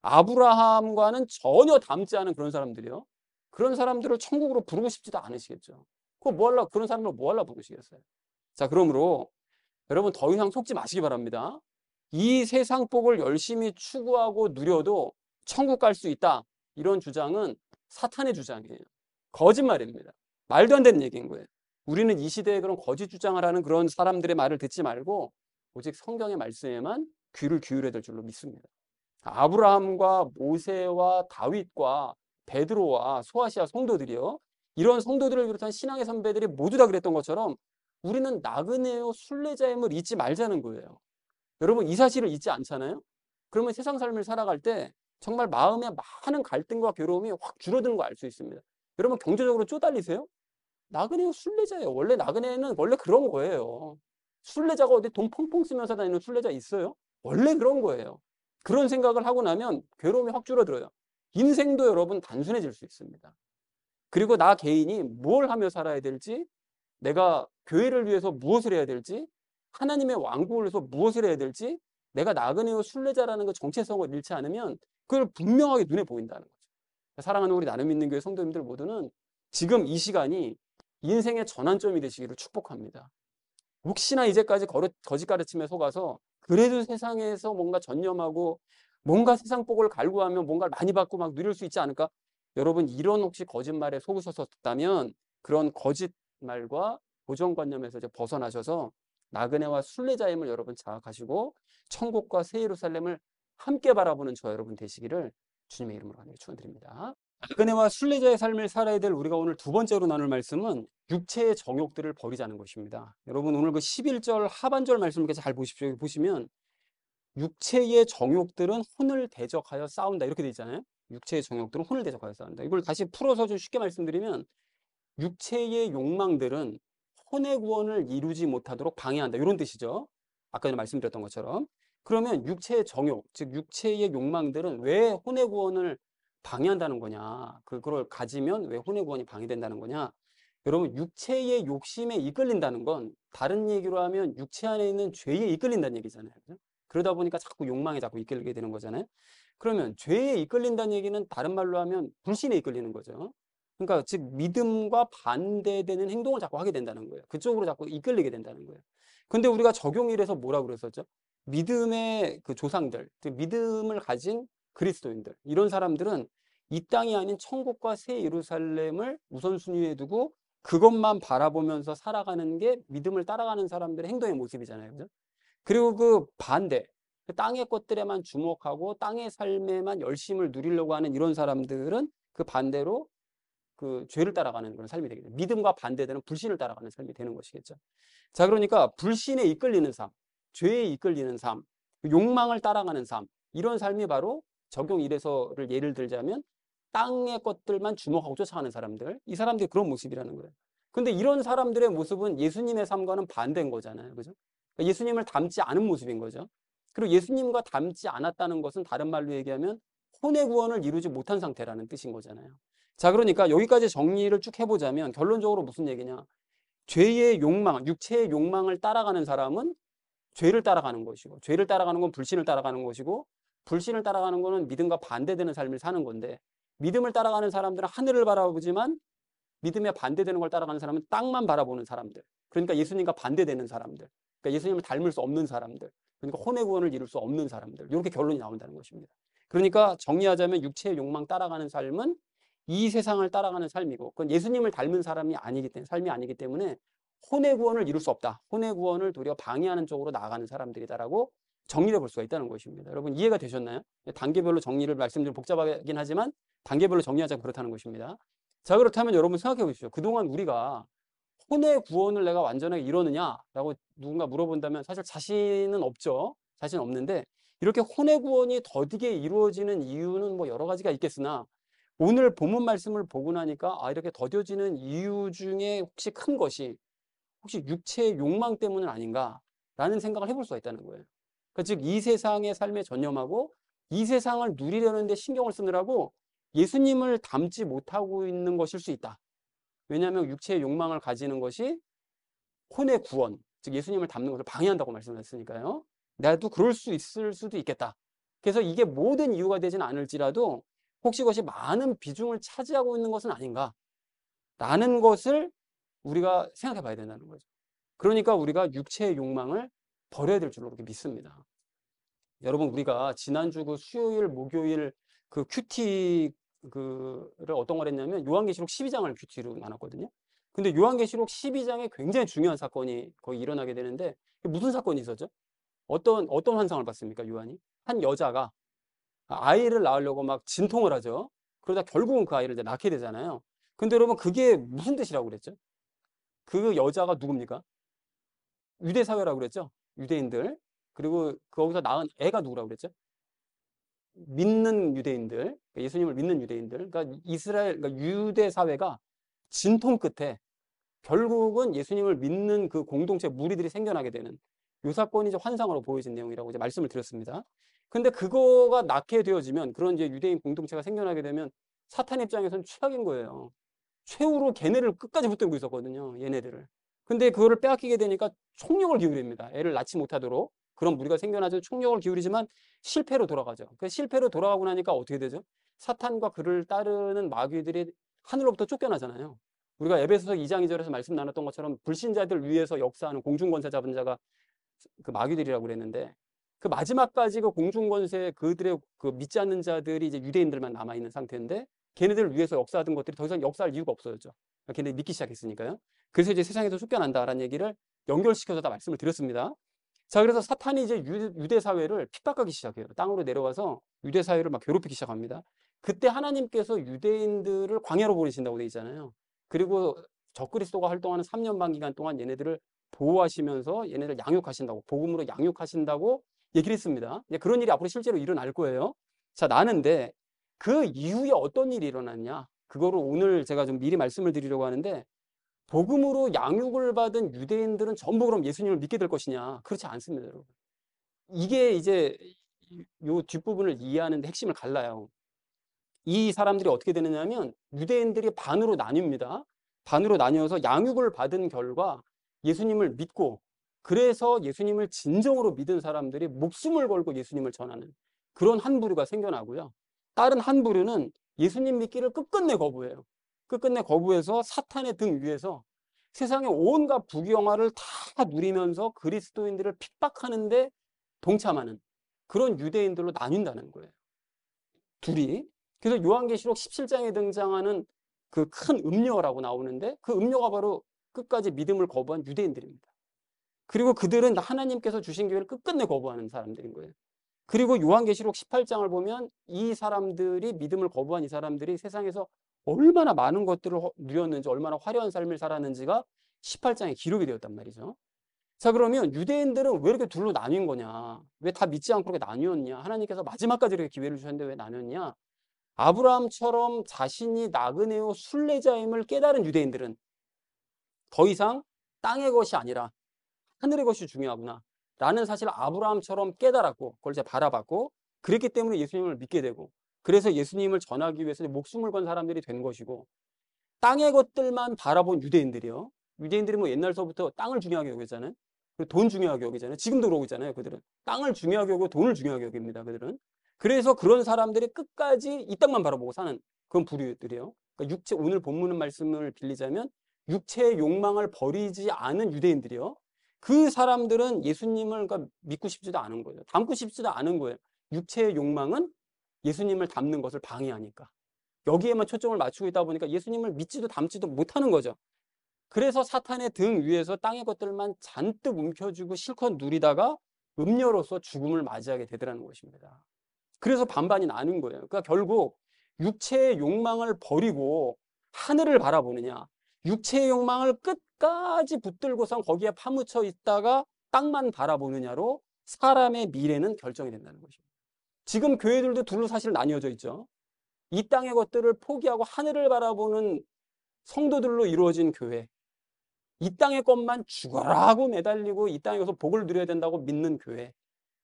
아브라함과는 전혀 닮지 않은 그런 사람들이요, 그런 사람들을 천국으로 부르고 싶지도 않으시겠죠. 그런 사람을 뭐 하려 부르시겠어요? 자, 그러므로 여러분 더 이상 속지 마시기 바랍니다. 이 세상 복을 열심히 추구하고 누려도 천국 갈 수 있다, 이런 주장은 사탄의 주장이에요. 거짓말입니다. 말도 안 되는 얘기인 거예요. 우리는 이 시대에 그런 거짓 주장을 하는 그런 사람들의 말을 듣지 말고 오직 성경의 말씀에만 귀를 기울여야 될 줄로 믿습니다. 아브라함과 모세와 다윗과 베드로와 소아시아 성도들이요, 이런 성도들을 비롯한 신앙의 선배들이 모두 다 그랬던 것처럼 우리는 나그네요 순례자임을 잊지 말자는 거예요. 여러분 이 사실을 잊지 않잖아요. 그러면 세상 삶을 살아갈 때 정말 마음에 많은 갈등과 괴로움이 확 줄어드는 거 알 수 있습니다. 여러분 경제적으로 쪼달리세요? 나그네요 순례자예요. 원래 나그네는 원래 그런 거예요. 순례자가 어디 돈 펑펑 쓰면서 다니는 순례자 있어요? 원래 그런 거예요. 그런 생각을 하고 나면 괴로움이 확 줄어들어요. 인생도 여러분 단순해질 수 있습니다. 그리고 나 개인이 뭘 하며 살아야 될지, 내가 교회를 위해서 무엇을 해야 될지, 하나님의 왕국을 위해서 무엇을 해야 될지, 내가 나그네요 순례자라는 그 정체성을 잃지 않으면 그걸 분명하게 눈에 보인다는 거죠. 사랑하는 우리 나눔 있는 교회 성도님들 모두는 지금 이 시간이 인생의 전환점이 되시기를 축복합니다. 혹시나 이제까지 거짓 가르침에 속아서 그래도 세상에서 뭔가 전념하고 뭔가 세상 복을 갈구하면 뭔가를 많이 받고 막 누릴 수 있지 않을까? 여러분 이런 혹시 거짓말에 속으셨다면 그런 거짓말과 고정관념에서 이제 벗어나셔서 나그네와 순례자임을 여러분 자각하시고 천국과 새 예루살렘을 함께 바라보는 저 여러분 되시기를 주님의 이름으로 간절히 축원드립니다. 나그네와 순례자의 삶을 살아야 될 우리가 오늘 두 번째로 나눌 말씀은 육체의 정욕들을 버리자는 것입니다. 여러분 오늘 그 11절 하반절 말씀을 잘 보십시오. 여기 보시면 육체의 정욕들은 혼을 대적하여 싸운다 이렇게 돼 있잖아요. 육체의 정욕들은 혼을 대적하여 싸운다. 이걸 다시 풀어서 좀 쉽게 말씀드리면 육체의 욕망들은 혼의 구원을 이루지 못하도록 방해한다 이런 뜻이죠. 아까 전에 말씀드렸던 것처럼. 그러면 육체의 정욕, 즉 육체의 욕망들은 왜 혼의 구원을 방해한다는 거냐, 그걸 가지면 왜 혼의 구원이 방해된다는 거냐, 여러분, 육체의 욕심에 이끌린다는 건 다른 얘기로 하면 육체 안에 있는 죄에 이끌린다는 얘기잖아요. 그죠? 그러다 보니까 자꾸 욕망에 자꾸 이끌리게 되는 거잖아요. 그러면 죄에 이끌린다는 얘기는 다른 말로 하면 불신에 이끌리는 거죠. 그러니까 즉 믿음과 반대되는 행동을 자꾸 하게 된다는 거예요. 그쪽으로 자꾸 이끌리게 된다는 거예요. 근데 우리가 적용을 해서 뭐라고 그랬었죠? 믿음의 그 조상들, 즉 믿음을 가진 그리스도인들, 이런 사람들은 이 땅이 아닌 천국과 새 예루살렘을 우선순위에 두고 그것만 바라보면서 살아가는 게 믿음을 따라가는 사람들의 행동의 모습이잖아요. 그죠? 그리고 그 반대, 땅의 것들에만 주목하고 땅의 삶에만 열심을 누리려고 하는 이런 사람들은 그 반대로 그 죄를 따라가는 그런 삶이 되겠죠. 믿음과 반대되는 불신을 따라가는 삶이 되는 것이겠죠. 자, 그러니까 불신에 이끌리는 삶, 죄에 이끌리는 삶, 욕망을 따라가는 삶, 이런 삶이 바로 적용 1에서를 예를 들자면 땅의 것들만 주목하고 쫓아가는 사람들, 이 사람들이 그런 모습이라는 거예요. 근데 이런 사람들의 모습은 예수님의 삶과는 반대인 거잖아요. 그죠? 그러니까 예수님을 닮지 않은 모습인 거죠. 그리고 예수님과 닮지 않았다는 것은 다른 말로 얘기하면 혼의 구원을 이루지 못한 상태라는 뜻인 거잖아요. 자, 그러니까 여기까지 정리를 쭉 해보자면 결론적으로 무슨 얘기냐? 죄의 욕망, 육체의 욕망을 따라가는 사람은 죄를 따라가는 것이고, 죄를 따라가는 건 불신을 따라가는 것이고, 불신을 따라가는 거는 믿음과 반대되는 삶을 사는 건데, 믿음을 따라가는 사람들은 하늘을 바라보지만 믿음에 반대되는 걸 따라가는 사람은 땅만 바라보는 사람들. 그러니까 예수님과 반대되는 사람들. 그러니까 예수님을 닮을 수 없는 사람들. 그러니까 혼의 구원을 이룰 수 없는 사람들. 이렇게 결론이 나온다는 것입니다. 그러니까 정리하자면 육체의 욕망 따라가는 삶은 이 세상을 따라가는 삶이고, 그건 예수님을 닮은 사람이 아니기 때문에, 삶이 아니기 때문에 혼의 구원을 이룰 수 없다. 혼의 구원을 도리어 방해하는 쪽으로 나아가는 사람들이다라고 정리해 볼 수가 있다는 것입니다. 여러분 이해가 되셨나요? 단계별로 정리를 말씀 좀 복잡하긴 하지만 단계별로 정리하자면 그렇다는 것입니다. 자, 그렇다면 여러분 생각해 보십시오. 그동안 우리가 혼의 구원을 내가 완전하게 이루느냐라고 누군가 물어본다면 사실 자신은 없죠. 자신 없는데 이렇게 혼의 구원이 더디게 이루어지는 이유는 뭐 여러 가지가 있겠으나 오늘 본문 말씀을 보고 나니까 이렇게 더뎌지는 이유 중에 혹시 큰 것이 혹시 육체의 욕망 때문은 아닌가라는 생각을 해볼 수가 있다는 거예요. 그러니까 즉 이 세상의 삶에 전념하고 이 세상을 누리려는 데 신경을 쓰느라고 예수님을 닮지 못하고 있는 것일 수 있다. 왜냐하면 육체의 욕망을 가지는 것이 혼의 구원, 즉 예수님을 닮는 것을 방해한다고 말씀하셨으니까요. 나도 그럴 수 있을 수도 있겠다. 그래서 이게 모든 이유가 되지는 않을지라도 혹시 그것이 많은 비중을 차지하고 있는 것은 아닌가라는 것을 우리가 생각해 봐야 된다는 거죠. 그러니까 우리가 육체의 욕망을 버려야 될 줄로 그렇게 믿습니다. 여러분 우리가 지난주 그 수요일, 목요일 그 큐티 그를 어떤 걸 했냐면 요한계시록 12장을 큐티로 나눴거든요. 근데 요한계시록 12장에 굉장히 중요한 사건이 거의 일어나게 되는데 무슨 사건이 있었죠? 어떤 환상을 봤습니까? 요한이 한 여자가 아이를 낳으려고 막 진통을 하죠. 그러다 결국은 그 아이를 이제 낳게 되잖아요. 근데 여러분 그게 무슨 뜻이라고 그랬죠? 그 여자가 누굽니까? 유대 사회라고 그랬죠. 유대인들. 그리고 거기서 낳은 애가 누구라고 그랬죠? 믿는 유대인들, 그러니까 예수님을 믿는 유대인들. 그러니까 이스라엘, 그러니까 유대 사회가 진통 끝에 결국은 예수님을 믿는 그 공동체 무리들이 생겨나게 되는 요 사건이 이제 환상으로 보여진 내용이라고 이제 말씀을 드렸습니다. 근데 그거가 낳게 되어지면 그런 이제 유대인 공동체가 생겨나게 되면 사탄 입장에서는 최악인 거예요. 최후로 걔네를 끝까지 붙들고 있었거든요. 얘네들을. 근데 그거를 빼앗기게 되니까 총력을 기울입니다. 애를 낳지 못하도록. 그런 무리가 생겨나죠. 총력을 기울이지만 실패로 돌아가죠. 그 실패로 돌아가고 나니까 어떻게 되죠? 사탄과 그를 따르는 마귀들이 하늘로부터 쫓겨나잖아요. 우리가 에베소서 2장 2절에서 말씀 나눴던 것처럼 불신자들 위에서 역사하는 공중권세 잡은 자가 그 마귀들이라고 그랬는데 그 마지막까지 그 공중권세 그들의 그 믿지 않는 자들이 이제 유대인들만 남아있는 상태인데 걔네들을 위해서 역사하던 것들이 더 이상 역사할 이유가 없어졌죠. 걔네들이 믿기 시작했으니까요. 그래서 이제 세상에서 쫓겨난다라는 얘기를 연결시켜서 다 말씀을 드렸습니다. 자, 그래서 사탄이 이제 유대 사회를 핍박하기 시작해요. 땅으로 내려와서 유대 사회를 막 괴롭히기 시작합니다. 그때 하나님께서 유대인들을 광야로 보내신다고 돼 있잖아요. 그리고 적그리스도가 활동하는 3년 반 기간 동안 얘네들을 보호하시면서 얘네들 양육하신다고, 복음으로 양육하신다고 얘기를 했습니다. 그런 일이 앞으로 실제로 일어날 거예요. 자, 나는데 그 이후에 어떤 일이 일어났냐? 그거를 오늘 제가 좀 미리 말씀을 드리려고 하는데 복음으로 양육을 받은 유대인들은 전부 그럼 예수님을 믿게 될 것이냐? 그렇지 않습니다, 여러분. 이게 이제 요 뒷부분을 이해하는 핵심을 갈라요. 이 사람들이 어떻게 되느냐면 유대인들이 반으로 나뉩니다. 반으로 나뉘어서 양육을 받은 결과 예수님을 믿고 그래서 예수님을 진정으로 믿은 사람들이 목숨을 걸고 예수님을 전하는 그런 한 부류가 생겨나고요. 다른 한 부류는 예수님 믿기를 끝끝내 거부해요. 끝끝내 거부해서 사탄의 등 위에서 세상의 온갖 부귀영화를 다 누리면서 그리스도인들을 핍박하는데 동참하는 그런 유대인들로 나뉜다는 거예요. 둘이. 그래서 요한계시록 17장에 등장하는 그 큰 음녀라고 나오는데 그 음녀가 바로 끝까지 믿음을 거부한 유대인들입니다. 그리고 그들은 하나님께서 주신 기회를 끝끝내 거부하는 사람들인 거예요. 그리고 요한계시록 18장을 보면 이 사람들이 믿음을 거부한 이 사람들이 세상에서 얼마나 많은 것들을 누렸는지 얼마나 화려한 삶을 살았는지가 18장에 기록이 되었단 말이죠. 자, 그러면 유대인들은 왜 이렇게 둘로 나뉜 거냐? 왜 다 믿지 않고 그렇게 나뉘었냐? 하나님께서 마지막까지 이렇게 기회를 주셨는데 왜 나눴냐? 아브라함처럼 자신이 나그네요 순례자임을 깨달은 유대인들은 더 이상 땅의 것이 아니라 하늘의 것이 중요하구나 라는 사실을 아브라함처럼 깨달았고 그걸 이제 바라봤고 그랬기 때문에 예수님을 믿게 되고 그래서 예수님을 전하기 위해서 목숨을 건 사람들이 된 것이고 땅의 것들만 바라본 유대인들이요. 유대인들이 뭐 옛날서부터 땅을 중요하게 여기잖아요. 그리고 돈 중요하게 여기잖아요. 지금도 그러고 있잖아요. 그들은 땅을 중요하게 여기고 돈을 중요하게 여깁니다. 그들은. 그래서 그런 사람들이 끝까지 이 땅만 바라보고 사는 그런 부류들이에요. 그러니까 육체 오늘 본문 말씀을 빌리자면 육체의 욕망을 버리지 않은 유대인들이요. 그 사람들은 예수님을 그러니까 믿고 싶지도 않은 거예요. 닮고 싶지도 않은 거예요. 육체의 욕망은 예수님을 닮는 것을 방해하니까. 여기에만 초점을 맞추고 있다 보니까 예수님을 믿지도 닮지도 못하는 거죠. 그래서 사탄의 등 위에서 땅의 것들만 잔뜩 움켜쥐고 실컷 누리다가 음녀로서 죽음을 맞이하게 되더라는 것입니다. 그래서 반반이 나눈 거예요. 그러니까 결국 육체의 욕망을 버리고 하늘을 바라보느냐, 육체의 욕망을 끝까지 붙들고선 거기에 파묻혀 있다가 땅만 바라보느냐로 사람의 미래는 결정이 된다는 것입니다. 지금 교회들도 둘로 사실 나뉘어져 있죠. 이 땅의 것들을 포기하고 하늘을 바라보는 성도들로 이루어진 교회. 이 땅의 것만 죽어라 하고 매달리고 이 땅에 가서 복을 누려야 된다고 믿는 교회.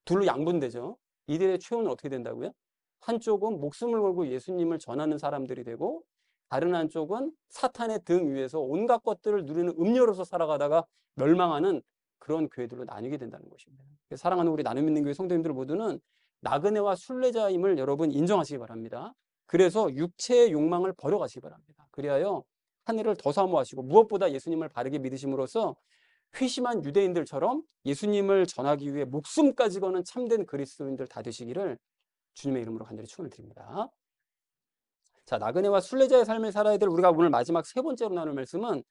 둘로 양분되죠. 이들의 최후는 어떻게 된다고요? 한쪽은 목숨을 걸고 예수님을 전하는 사람들이 되고 다른 한쪽은 사탄의 등 위에서 온갖 것들을 누리는 음녀로서 살아가다가 멸망하는 그런 교회들로 나뉘게 된다는 것입니다. 사랑하는 우리 나눔 믿는 교회 성도님들 모두는 나그네와 순례자임을 여러분 인정하시기 바랍니다. 그래서 육체의 욕망을 버려가시기 바랍니다. 그리하여 하늘을 더 사모하시고 무엇보다 예수님을 바르게 믿으심으로써 회심한 유대인들처럼 예수님을 전하기 위해 목숨까지 거는 참된 그리스도인들 다 되시기를 주님의 이름으로 간절히 축원을 드립니다. 자, 나그네와 순례자의 삶을 살아야 될 우리가 오늘 마지막 세 번째로 나눌 말씀은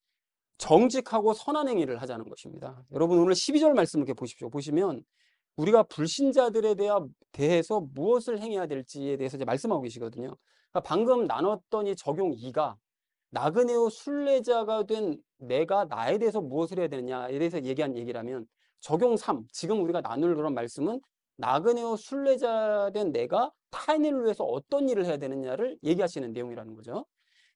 정직하고 선한 행위를 하자는 것입니다. 여러분 오늘 12절 말씀을 이렇게 보십시오. 보시면 우리가 불신자들에 대해서 무엇을 행해야 될지에 대해서 이제 말씀하고 계시거든요. 그러니까 방금 나눴던 이 적용 2가 나그네요 순례자가 된 내가 나에 대해서 무엇을 해야 되느냐에 대해서 얘기한 얘기라면 적용 3, 지금 우리가 나눌 그런 말씀은 나그네요 순례자 된 내가 타인을 위해서 어떤 일을 해야 되느냐를 얘기하시는 내용이라는 거죠.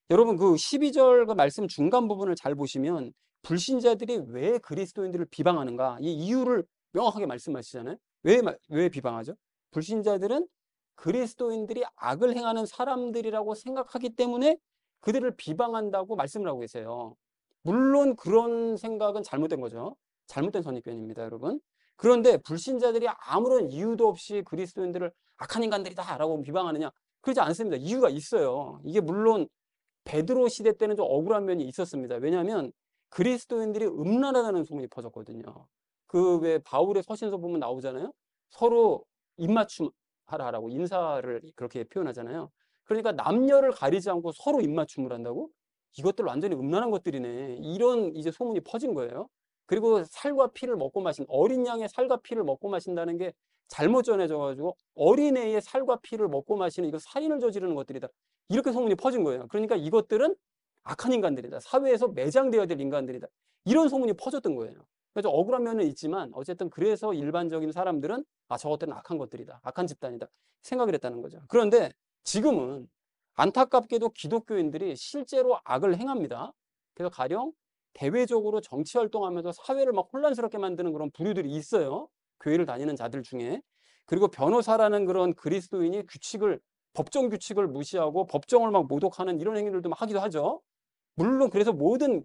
여러분 그 12절 그 말씀 중간 부분을 잘 보시면 불신자들이 왜 그리스도인들을 비방하는가 이 이유를 명확하게 말씀하시잖아요. 왜 비방하죠? 불신자들은 그리스도인들이 악을 행하는 사람들이라고 생각하기 때문에 그들을 비방한다고 말씀을 하고 계세요. 물론 그런 생각은 잘못된 거죠. 잘못된 선입견입니다, 여러분. 그런데 불신자들이 아무런 이유도 없이 그리스도인들을 악한 인간들이다 라고 비방하느냐? 그렇지 않습니다. 이유가 있어요. 이게 물론 베드로 시대 때는 좀 억울한 면이 있었습니다. 왜냐하면 그리스도인들이 음란하다는 소문이 퍼졌거든요. 그 왜 바울의 서신서 보면 나오잖아요. 서로 입맞춤 하라고 인사를 그렇게 표현하잖아요. 그러니까 남녀를 가리지 않고 서로 입맞춤을 한다고? 이것들 완전히 음란한 것들이네. 이런 이제 소문이 퍼진 거예요. 그리고 살과 피를 먹고 마신 어린 양의 살과 피를 먹고 마신다는 게 잘못 전해져 가지고 어린애의 살과 피를 먹고 마시는 이거 살인을 저지르는 것들이다. 이렇게 소문이 퍼진 거예요. 그러니까 이것들은 악한 인간들이다. 사회에서 매장되어야 될 인간들이다. 이런 소문이 퍼졌던 거예요. 그래서 억울한 면은 있지만 어쨌든 그래서 일반적인 사람들은 아 저것들은 악한 것들이다. 악한 집단이다. 생각을 했다는 거죠. 그런데 지금은 안타깝게도 기독교인들이 실제로 악을 행합니다. 그래서 가령 대외적으로 정치 활동하면서 사회를 막 혼란스럽게 만드는 그런 부류들이 있어요. 교회를 다니는 자들 중에. 그리고 변호사라는 그런 그리스도인이 법정 규칙을 무시하고 법정을 막 모독하는 이런 행위들도 막 하기도 하죠. 물론 그래서 모든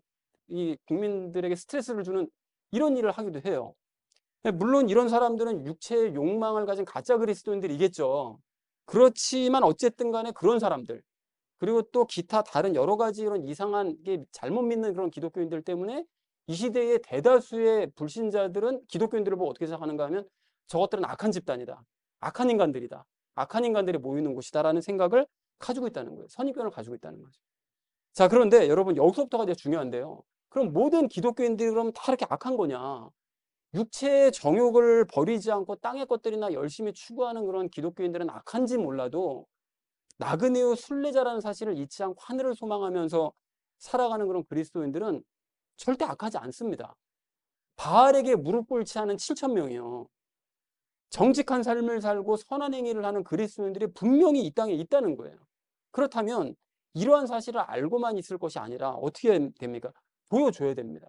이 국민들에게 스트레스를 주는 이런 일을 하기도 해요. 물론 이런 사람들은 육체의 욕망을 가진 가짜 그리스도인들이겠죠. 그렇지만 어쨌든 간에 그런 사람들, 그리고 또 기타 다른 여러 가지 이런 이상한 게 잘못 믿는 그런 기독교인들 때문에 이 시대의 대다수의 불신자들은 기독교인들을 보고 어떻게 생각하는가 하면 저것들은 악한 집단이다. 악한 인간들이다. 악한 인간들이 모이는 곳이다라는 생각을 가지고 있다는 거예요. 선입견을 가지고 있다는 거죠. 자, 그런데 여러분 여기서부터가 되게 중요한데요. 그럼 모든 기독교인들이 그럼 다 이렇게 악한 거냐? 육체의 정욕을 버리지 않고 땅의 것들이나 열심히 추구하는 그런 기독교인들은 악한지 몰라도 나그네요 순례자라는 사실을 잊지 않고 하늘을 소망하면서 살아가는 그런 그리스도인들은 절대 악하지 않습니다. 바알에게 무릎 꿇지 않은 7천 명이요. 정직한 삶을 살고 선한 행위를 하는 그리스도인들이 분명히 이 땅에 있다는 거예요. 그렇다면 이러한 사실을 알고만 있을 것이 아니라 어떻게 됩니까? 보여줘야 됩니다.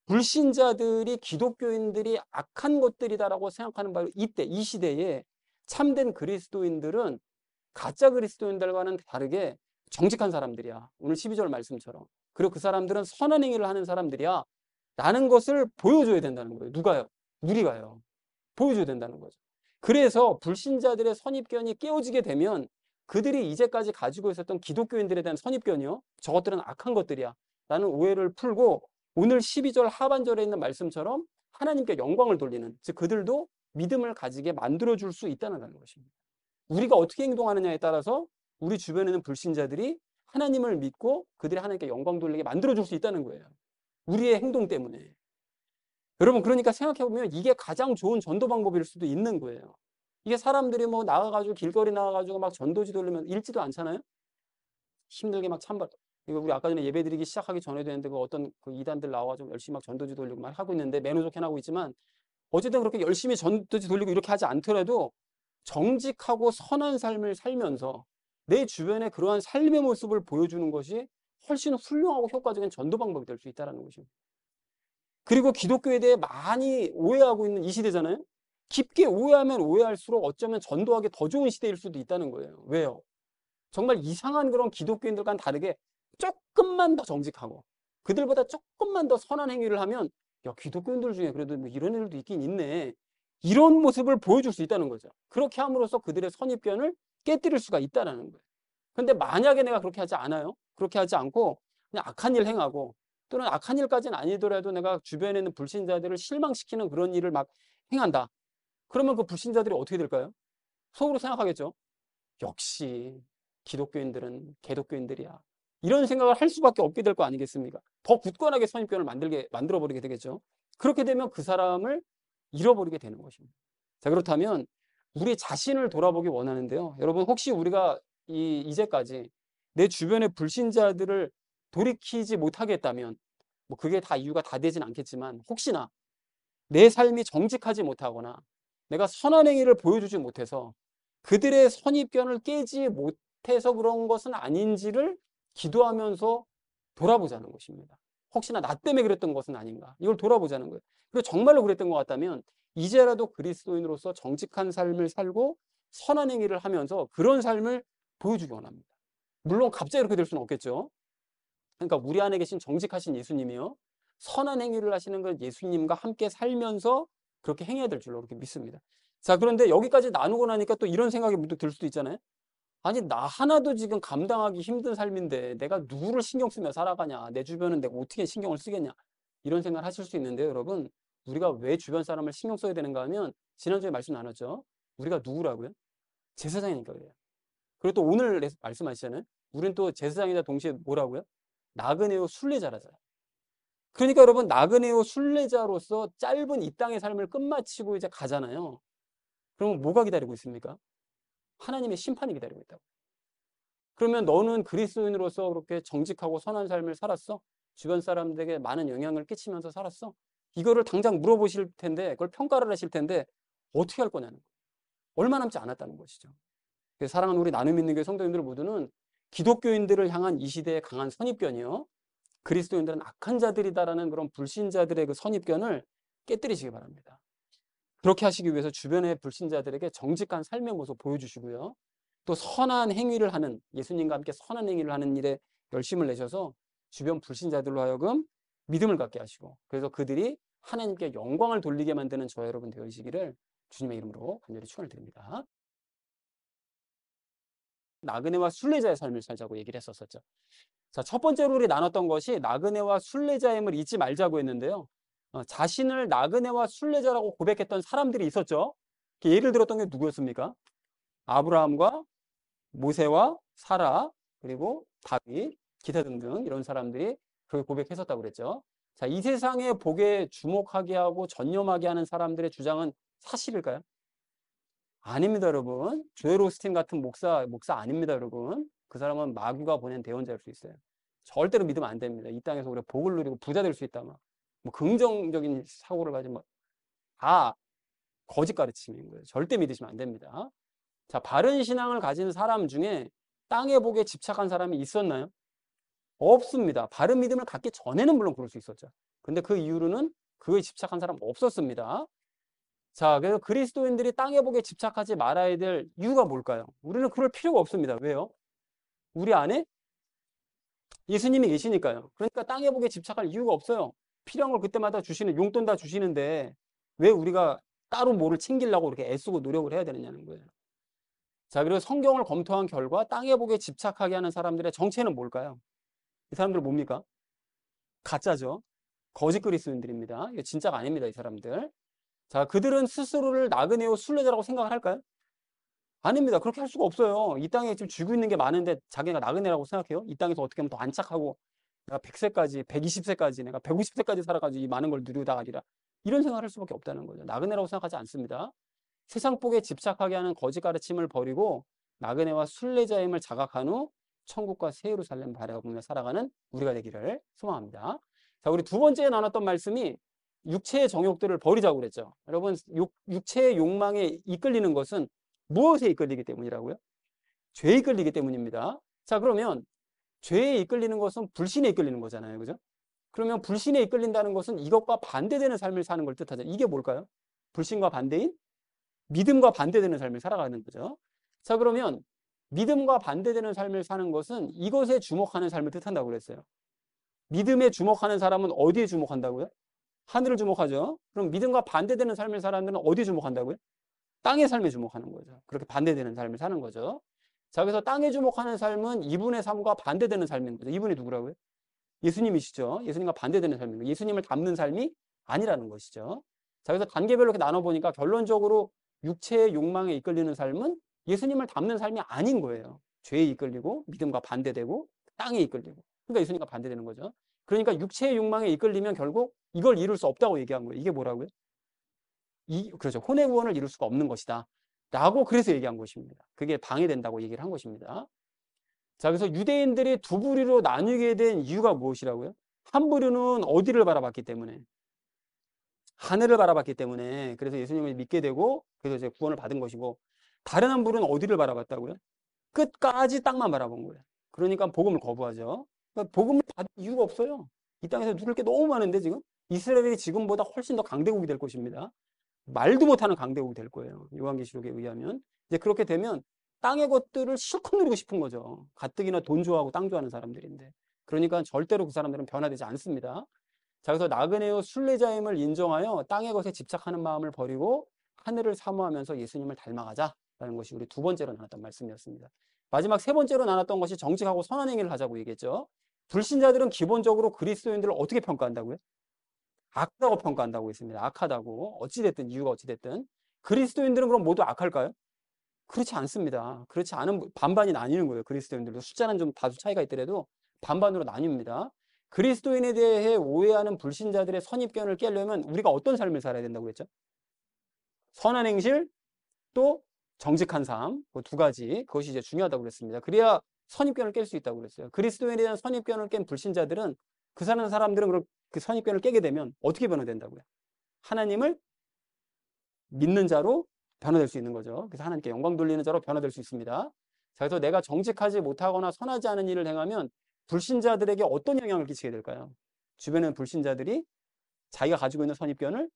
불신자들이 기독교인들이 악한 것들이다라고 생각하는 바로 이때, 이 시대에 참된 그리스도인들은 가짜 그리스도인들과는 다르게 정직한 사람들이야. 오늘 12절 말씀처럼. 그리고 그 사람들은 선한 행위를 하는 사람들이야. 라는 것을 보여줘야 된다는 거예요. 누가요? 우리가요. 보여줘야 된다는 거죠. 그래서 불신자들의 선입견이 깨어지게 되면 그들이 이제까지 가지고 있었던 기독교인들에 대한 선입견이요. 저것들은 악한 것들이야. 라는 오해를 풀고 오늘 12절 하반절에 있는 말씀처럼 하나님께 영광을 돌리는, 즉 그들도 믿음을 가지게 만들어줄 수 있다는 것입니다. 우리가 어떻게 행동하느냐에 따라서 우리 주변에 있는 불신자들이 하나님을 믿고 그들이 하나님께 영광 돌리게 만들어줄 수 있다는 거예요. 우리의 행동 때문에. 여러분, 그러니까 생각해보면 이게 가장 좋은 전도 방법일 수도 있는 거예요. 이게 사람들이 뭐 나가가지고 길거리 나가가지고 막 전도지 돌리면 읽지도 않잖아요? 힘들게 막 찬발. 이거 우리 아까 전에 예배 드리기 시작하기 전에도 했는데 그 어떤 그 이단들 나와가지고 열심히 막 전도지 돌리고 막 하고 있는데 매너좋게 하고 있지만 어쨌든 그렇게 열심히 전도지 돌리고 이렇게 하지 않더라도 정직하고 선한 삶을 살면서 내 주변에 그러한 삶의 모습을 보여주는 것이 훨씬 훌륭하고 효과적인 전도 방법이 될 수 있다는 것입니다. 그리고 기독교에 대해 많이 오해하고 있는 이 시대잖아요. 깊게 오해하면 오해할수록 어쩌면 전도하기 더 좋은 시대일 수도 있다는 거예요. 왜요? 정말 이상한 그런 기독교인들과는 다르게 조금만 더 정직하고 그들보다 조금만 더 선한 행위를 하면 야, 기독교인들 중에 그래도 뭐 이런 애들도 있긴 있네. 이런 모습을 보여줄 수 있다는 거죠. 그렇게 함으로써 그들의 선입견을 깨뜨릴 수가 있다는 거예요. 근데 만약에 내가 그렇게 하지 않아요? 그렇게 하지 않고 그냥 악한 일 행하고 또는 악한 일까지는 아니더라도 내가 주변에 있는 불신자들을 실망시키는 그런 일을 막 행한다. 그러면 그 불신자들이 어떻게 될까요? 속으로 생각하겠죠. 역시 기독교인들은 개독교인들이야. 이런 생각을 할 수밖에 없게 될 거 아니겠습니까? 더 굳건하게 선입견을 만들어버리게 되겠죠. 그렇게 되면 그 사람을 잃어버리게 되는 것입니다. 자, 그렇다면 우리 자신을 돌아보기 원하는데요. 여러분, 혹시 우리가 이제까지 내 주변의 불신자들을 돌이키지 못하게 했다면, 뭐 그게 다 이유가 다 되진 않겠지만, 혹시나 내 삶이 정직하지 못하거나 내가 선한 행위를 보여주지 못해서 그들의 선입견을 깨지 못해서 그런 것은 아닌지를 기도하면서 돌아보자는 것입니다. 혹시나 나 때문에 그랬던 것은 아닌가? 이걸 돌아보자는 거예요. 그리고 정말로 그랬던 것 같다면 이제라도 그리스도인으로서 정직한 삶을 살고 선한 행위를 하면서 그런 삶을 보여주기 원합니다. 물론 갑자기 그렇게 될 수는 없겠죠. 그러니까 우리 안에 계신 정직하신 예수님이요. 선한 행위를 하시는 그 예수님과 함께 살면서 그렇게 행해야 될 줄로 그렇게 믿습니다. 자, 그런데 여기까지 나누고 나니까 또 이런 생각이 문득 들 수도 있잖아요. 아니, 나 하나도 지금 감당하기 힘든 삶인데 내가 누구를 신경 쓰며 살아가냐. 내 주변은 내가 어떻게 신경을 쓰겠냐. 이런 생각을 하실 수 있는데요, 여러분. 우리가 왜 주변 사람을 신경 써야 되는가 하면 지난주에 말씀 나눴죠. 우리가 누구라고요? 제사장이니까 그래요. 그리고 또 오늘 말씀하시잖아요. 우리는 또 제사장이자 동시에 뭐라고요? 나그네요 순례자라잖아요. 그러니까 여러분, 나그네요 순례자로서 짧은 이 땅의 삶을 끝마치고 이제 가잖아요. 그러면 뭐가 기다리고 있습니까? 하나님의 심판이 기다리고 있다고. 그러면 너는 그리스도인으로서 그렇게 정직하고 선한 삶을 살았어? 주변 사람들에게 많은 영향을 끼치면서 살았어? 이거를 당장 물어보실 텐데, 그걸 평가를 하실 텐데 어떻게 할 거냐는 거예요. 얼마 남지 않았다는 것이죠. 그래서 사랑하는 우리 나눔 있는 교회 성도님들 모두는 기독교인들을 향한 이 시대의 강한 선입견이요. 그리스도인들은 악한 자들이다라는 그런 불신자들의 그 선입견을 깨뜨리시기 바랍니다. 그렇게 하시기 위해서 주변의 불신자들에게 정직한 삶의 모습 보여주시고요. 또 선한 행위를 하는, 예수님과 함께 선한 행위를 하는 일에 열심을 내셔서 주변 불신자들로 하여금 믿음을 갖게 하시고 그래서 그들이 하나님께 영광을 돌리게 만드는 저와 여러분 되어지기를 주님의 이름으로 간절히 축원을 드립니다. 나그네와 순례자의 삶을 살자고 얘기를 했었죠. 자, 첫 번째로 우리 나눴던 것이 나그네와 순례자임을 잊지 말자고 했는데요. 자신을 나그네와 순례자라고 고백했던 사람들이 있었죠. 예를 들었던 게 누구였습니까? 아브라함과 모세와 사라 그리고 다윗 기타 등등 이런 사람들이 그렇게 고백했었다고 그랬죠. 자, 이 세상의 복에 주목하게 하고 전념하게 하는 사람들의 주장은 사실일까요? 아닙니다, 여러분. 조엘 오스틴 같은 목사 아닙니다, 여러분. 그 사람은 마귀가 보낸 대원자일 수 있어요. 절대로 믿으면 안 됩니다. 이 땅에서 우리가 복을 누리고 부자 될 수 있다. 뭐 긍정적인 사고를 가지면 다 거짓 가르침인 거예요. 절대 믿으시면 안 됩니다. 자, 바른 신앙을 가진 사람 중에 땅의 복에 집착한 사람이 있었나요? 없습니다. 바른 믿음을 갖기 전에는 물론 그럴 수 있었죠. 근데 그 이후로는 그거에 집착한 사람 없었습니다. 자, 그래서 그리스도인들이 땅의 복에 집착하지 말아야 될 이유가 뭘까요? 우리는 그럴 필요가 없습니다. 왜요? 우리 안에 예수님이 계시니까요. 그러니까 땅의 복에 집착할 이유가 없어요. 필요한 걸 그때마다 주시는 용돈 다 주시는데 왜 우리가 따로 뭐를 챙기려고 그렇게 애쓰고 노력을 해야 되느냐는 거예요. 자, 그리고 성경을 검토한 결과 땅의 복에 집착하게 하는 사람들의 정체는 뭘까요? 이 사람들 뭡니까? 가짜죠. 거짓 그리스도인들입니다. 이거 진짜가 아닙니다, 이 사람들. 자, 그들은 스스로를 나그네요 순례자라고 생각을 할까요? 아닙니다. 그렇게 할 수가 없어요. 이 땅에 지금 쥐고 있는 게 많은데 자기가 나그네라고 생각해요? 이 땅에서 어떻게 하면 더 안착하고 내가 100세까지, 120세까지, 내가 150세까지 살아가지고 이 많은 걸 누리다 가리라. 이런 생각을 할 수밖에 없다는 거죠. 나그네라고 생각하지 않습니다. 세상 복에 집착하게 하는 거짓 가르침을 버리고 나그네와 순례자임을 자각한 후 천국과 새 예루살렘 바라보며 살아가는 우리가 되기를 소망합니다. 자, 우리 두 번째 나눴던 말씀이 육체의 정욕들을 버리자고 그랬죠. 여러분, 육체의 욕망에 이끌리는 것은 무엇에 이끌리기 때문이라고요? 죄에 이끌리기 때문입니다. 자, 그러면 죄에 이끌리는 것은 불신에 이끌리는 거잖아요. 그죠? 그러면 불신에 이끌린다는 것은 이것과 반대되는 삶을 사는 걸 뜻하죠. 이게 뭘까요? 불신과 반대인 믿음과 반대되는 삶을 살아가는 거죠. 자, 그러면 믿음과 반대되는 삶을 사는 것은 이것에 주목하는 삶을 뜻한다고 그랬어요. 믿음에 주목하는 사람은 어디에 주목한다고요? 하늘을 주목하죠. 그럼 믿음과 반대되는 삶을 사람들은 어디에 주목한다고요? 땅의 삶에 주목하는 거죠. 그렇게 반대되는 삶을 사는 거죠. 자, 그래서 땅에 주목하는 삶은 이분의 삶과 반대되는 삶인 거죠. 이분이 누구라고요? 예수님이시죠. 예수님과 반대되는 삶인 거예요. 예수님을 닮는 삶이 아니라는 것이죠. 자, 그래서 단계별로 이렇게 나눠보니까 결론적으로 육체의 욕망에 이끌리는 삶은 예수님을 닮는 삶이 아닌 거예요. 죄에 이끌리고 믿음과 반대되고 땅에 이끌리고. 그러니까 예수님과 반대되는 거죠. 그러니까 육체의 욕망에 이끌리면 결국 이걸 이룰 수 없다고 얘기한 거예요. 이게 뭐라고요? 그렇죠. 혼의 구원을 이룰 수가 없는 것이다. 라고 그래서 얘기한 것입니다. 그게 방해된다고 얘기를 한 것입니다. 자, 그래서 유대인들이 두 부류로 나뉘게 된 이유가 무엇이라고요? 한 부류는 어디를 바라봤기 때문에? 하늘을 바라봤기 때문에. 그래서 예수님을 믿게 되고 그래서 이제 구원을 받은 것이고, 다른 한 부류는 어디를 바라봤다고요? 끝까지 땅만 바라본 거예요. 그러니까 복음을 거부하죠. 그러니까 복음을 받을 이유가 없어요. 이 땅에서 누릴 게 너무 많은데 지금 이스라엘이 지금보다 훨씬 더 강대국이 될 것입니다. 말도 못하는 강대국이 될 거예요. 요한계시록에 의하면. 이제 그렇게 되면 땅의 것들을 실컷 누리고 싶은 거죠. 가뜩이나 돈 좋아하고 땅 좋아하는 사람들인데. 그러니까 절대로 그 사람들은 변화되지 않습니다. 자, 그래서 나그네요 순례자임을 인정하여 땅의 것에 집착하는 마음을 버리고 하늘을 사모하면서 예수님을 닮아가자라는 것이 우리 두 번째로 나눴던 말씀이었습니다. 마지막 세 번째로 나눴던 것이 정직하고 선한 행위를 하자고 얘기했죠. 불신자들은 기본적으로 그리스도인들을 어떻게 평가한다고요? 악하다고 평가한다고 했습니다. 악하다고. 어찌됐든 이유가 어찌됐든. 그리스도인들은 그럼 모두 악할까요? 그렇지 않습니다. 그렇지 않은 반반이 나뉘는 거예요. 그리스도인들도 숫자는 좀 다수 차이가 있더라도 반반으로 나뉩니다. 그리스도인에 대해 오해하는 불신자들의 선입견을 깨려면 우리가 어떤 삶을 살아야 된다고 했죠? 선한 행실 또 정직한 삶, 그 두 가지 그것이 이제 중요하다고 그랬습니다. 그래야 선입견을 깰 수 있다고 그랬어요. 그리스도인에 대한 선입견을 깬 불신자들은 그 사람들은 그 선입견을 깨게 되면 어떻게 변화된다고요? 하나님을 믿는 자로 변화될 수 있는 거죠. 그래서 하나님께 영광 돌리는 자로 변화될 수 있습니다. 자, 그래서 내가 정직하지 못하거나 선하지 않은 일을 행하면 불신자들에게 어떤 영향을 끼치게 될까요? 주변에 불신자들이 자기가 가지고 있는 선입견을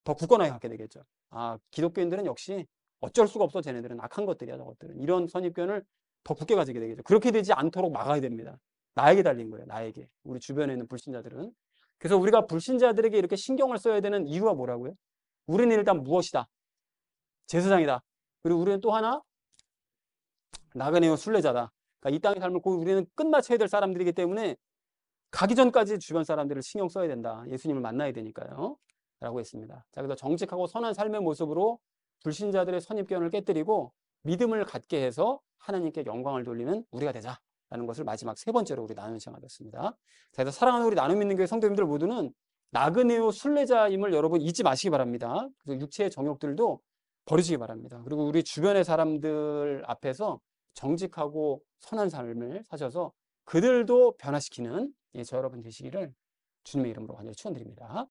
더 굳건하게 갖게 되겠죠. 아, 기독교인들은 역시 어쩔 수가 없어. 쟤네들은 악한 것들이야, 저것들은. 이런 선입견을 더 굳게 가지게 되겠죠. 그렇게 되지 않도록 막아야 됩니다. 나에게 달린 거예요. 나에게. 우리 주변에 있는 불신자들은. 그래서 우리가 불신자들에게 이렇게 신경을 써야 되는 이유가 뭐라고요? 우리는 일단 무엇이다? 제사장이다. 그리고 우리는 또 하나 나그네요 순례자다. 그러니까 이 땅의 삶을 꼭 우리는 끝마쳐야 될 사람들이기 때문에 가기 전까지 주변 사람들을 신경 써야 된다. 예수님을 만나야 되니까요. 라고 했습니다. 자, 그래서 정직하고 선한 삶의 모습으로 불신자들의 선입견을 깨뜨리고 믿음을 갖게 해서 하나님께 영광을 돌리는 우리가 되자라는 것을 마지막 세 번째로 우리 나누는 시간이 됐습니다. 자, 그래서 사랑하는 우리 나눔 있는 교회 성도님들 모두는 나그네요 순례자임을 여러분 잊지 마시기 바랍니다. 그래서 육체의 정욕들도 버리시기 바랍니다. 그리고 우리 주변의 사람들 앞에서 정직하고 선한 삶을 사셔서 그들도 변화시키는 저 여러분 되시기를 주님의 이름으로 간절히 축원드립니다.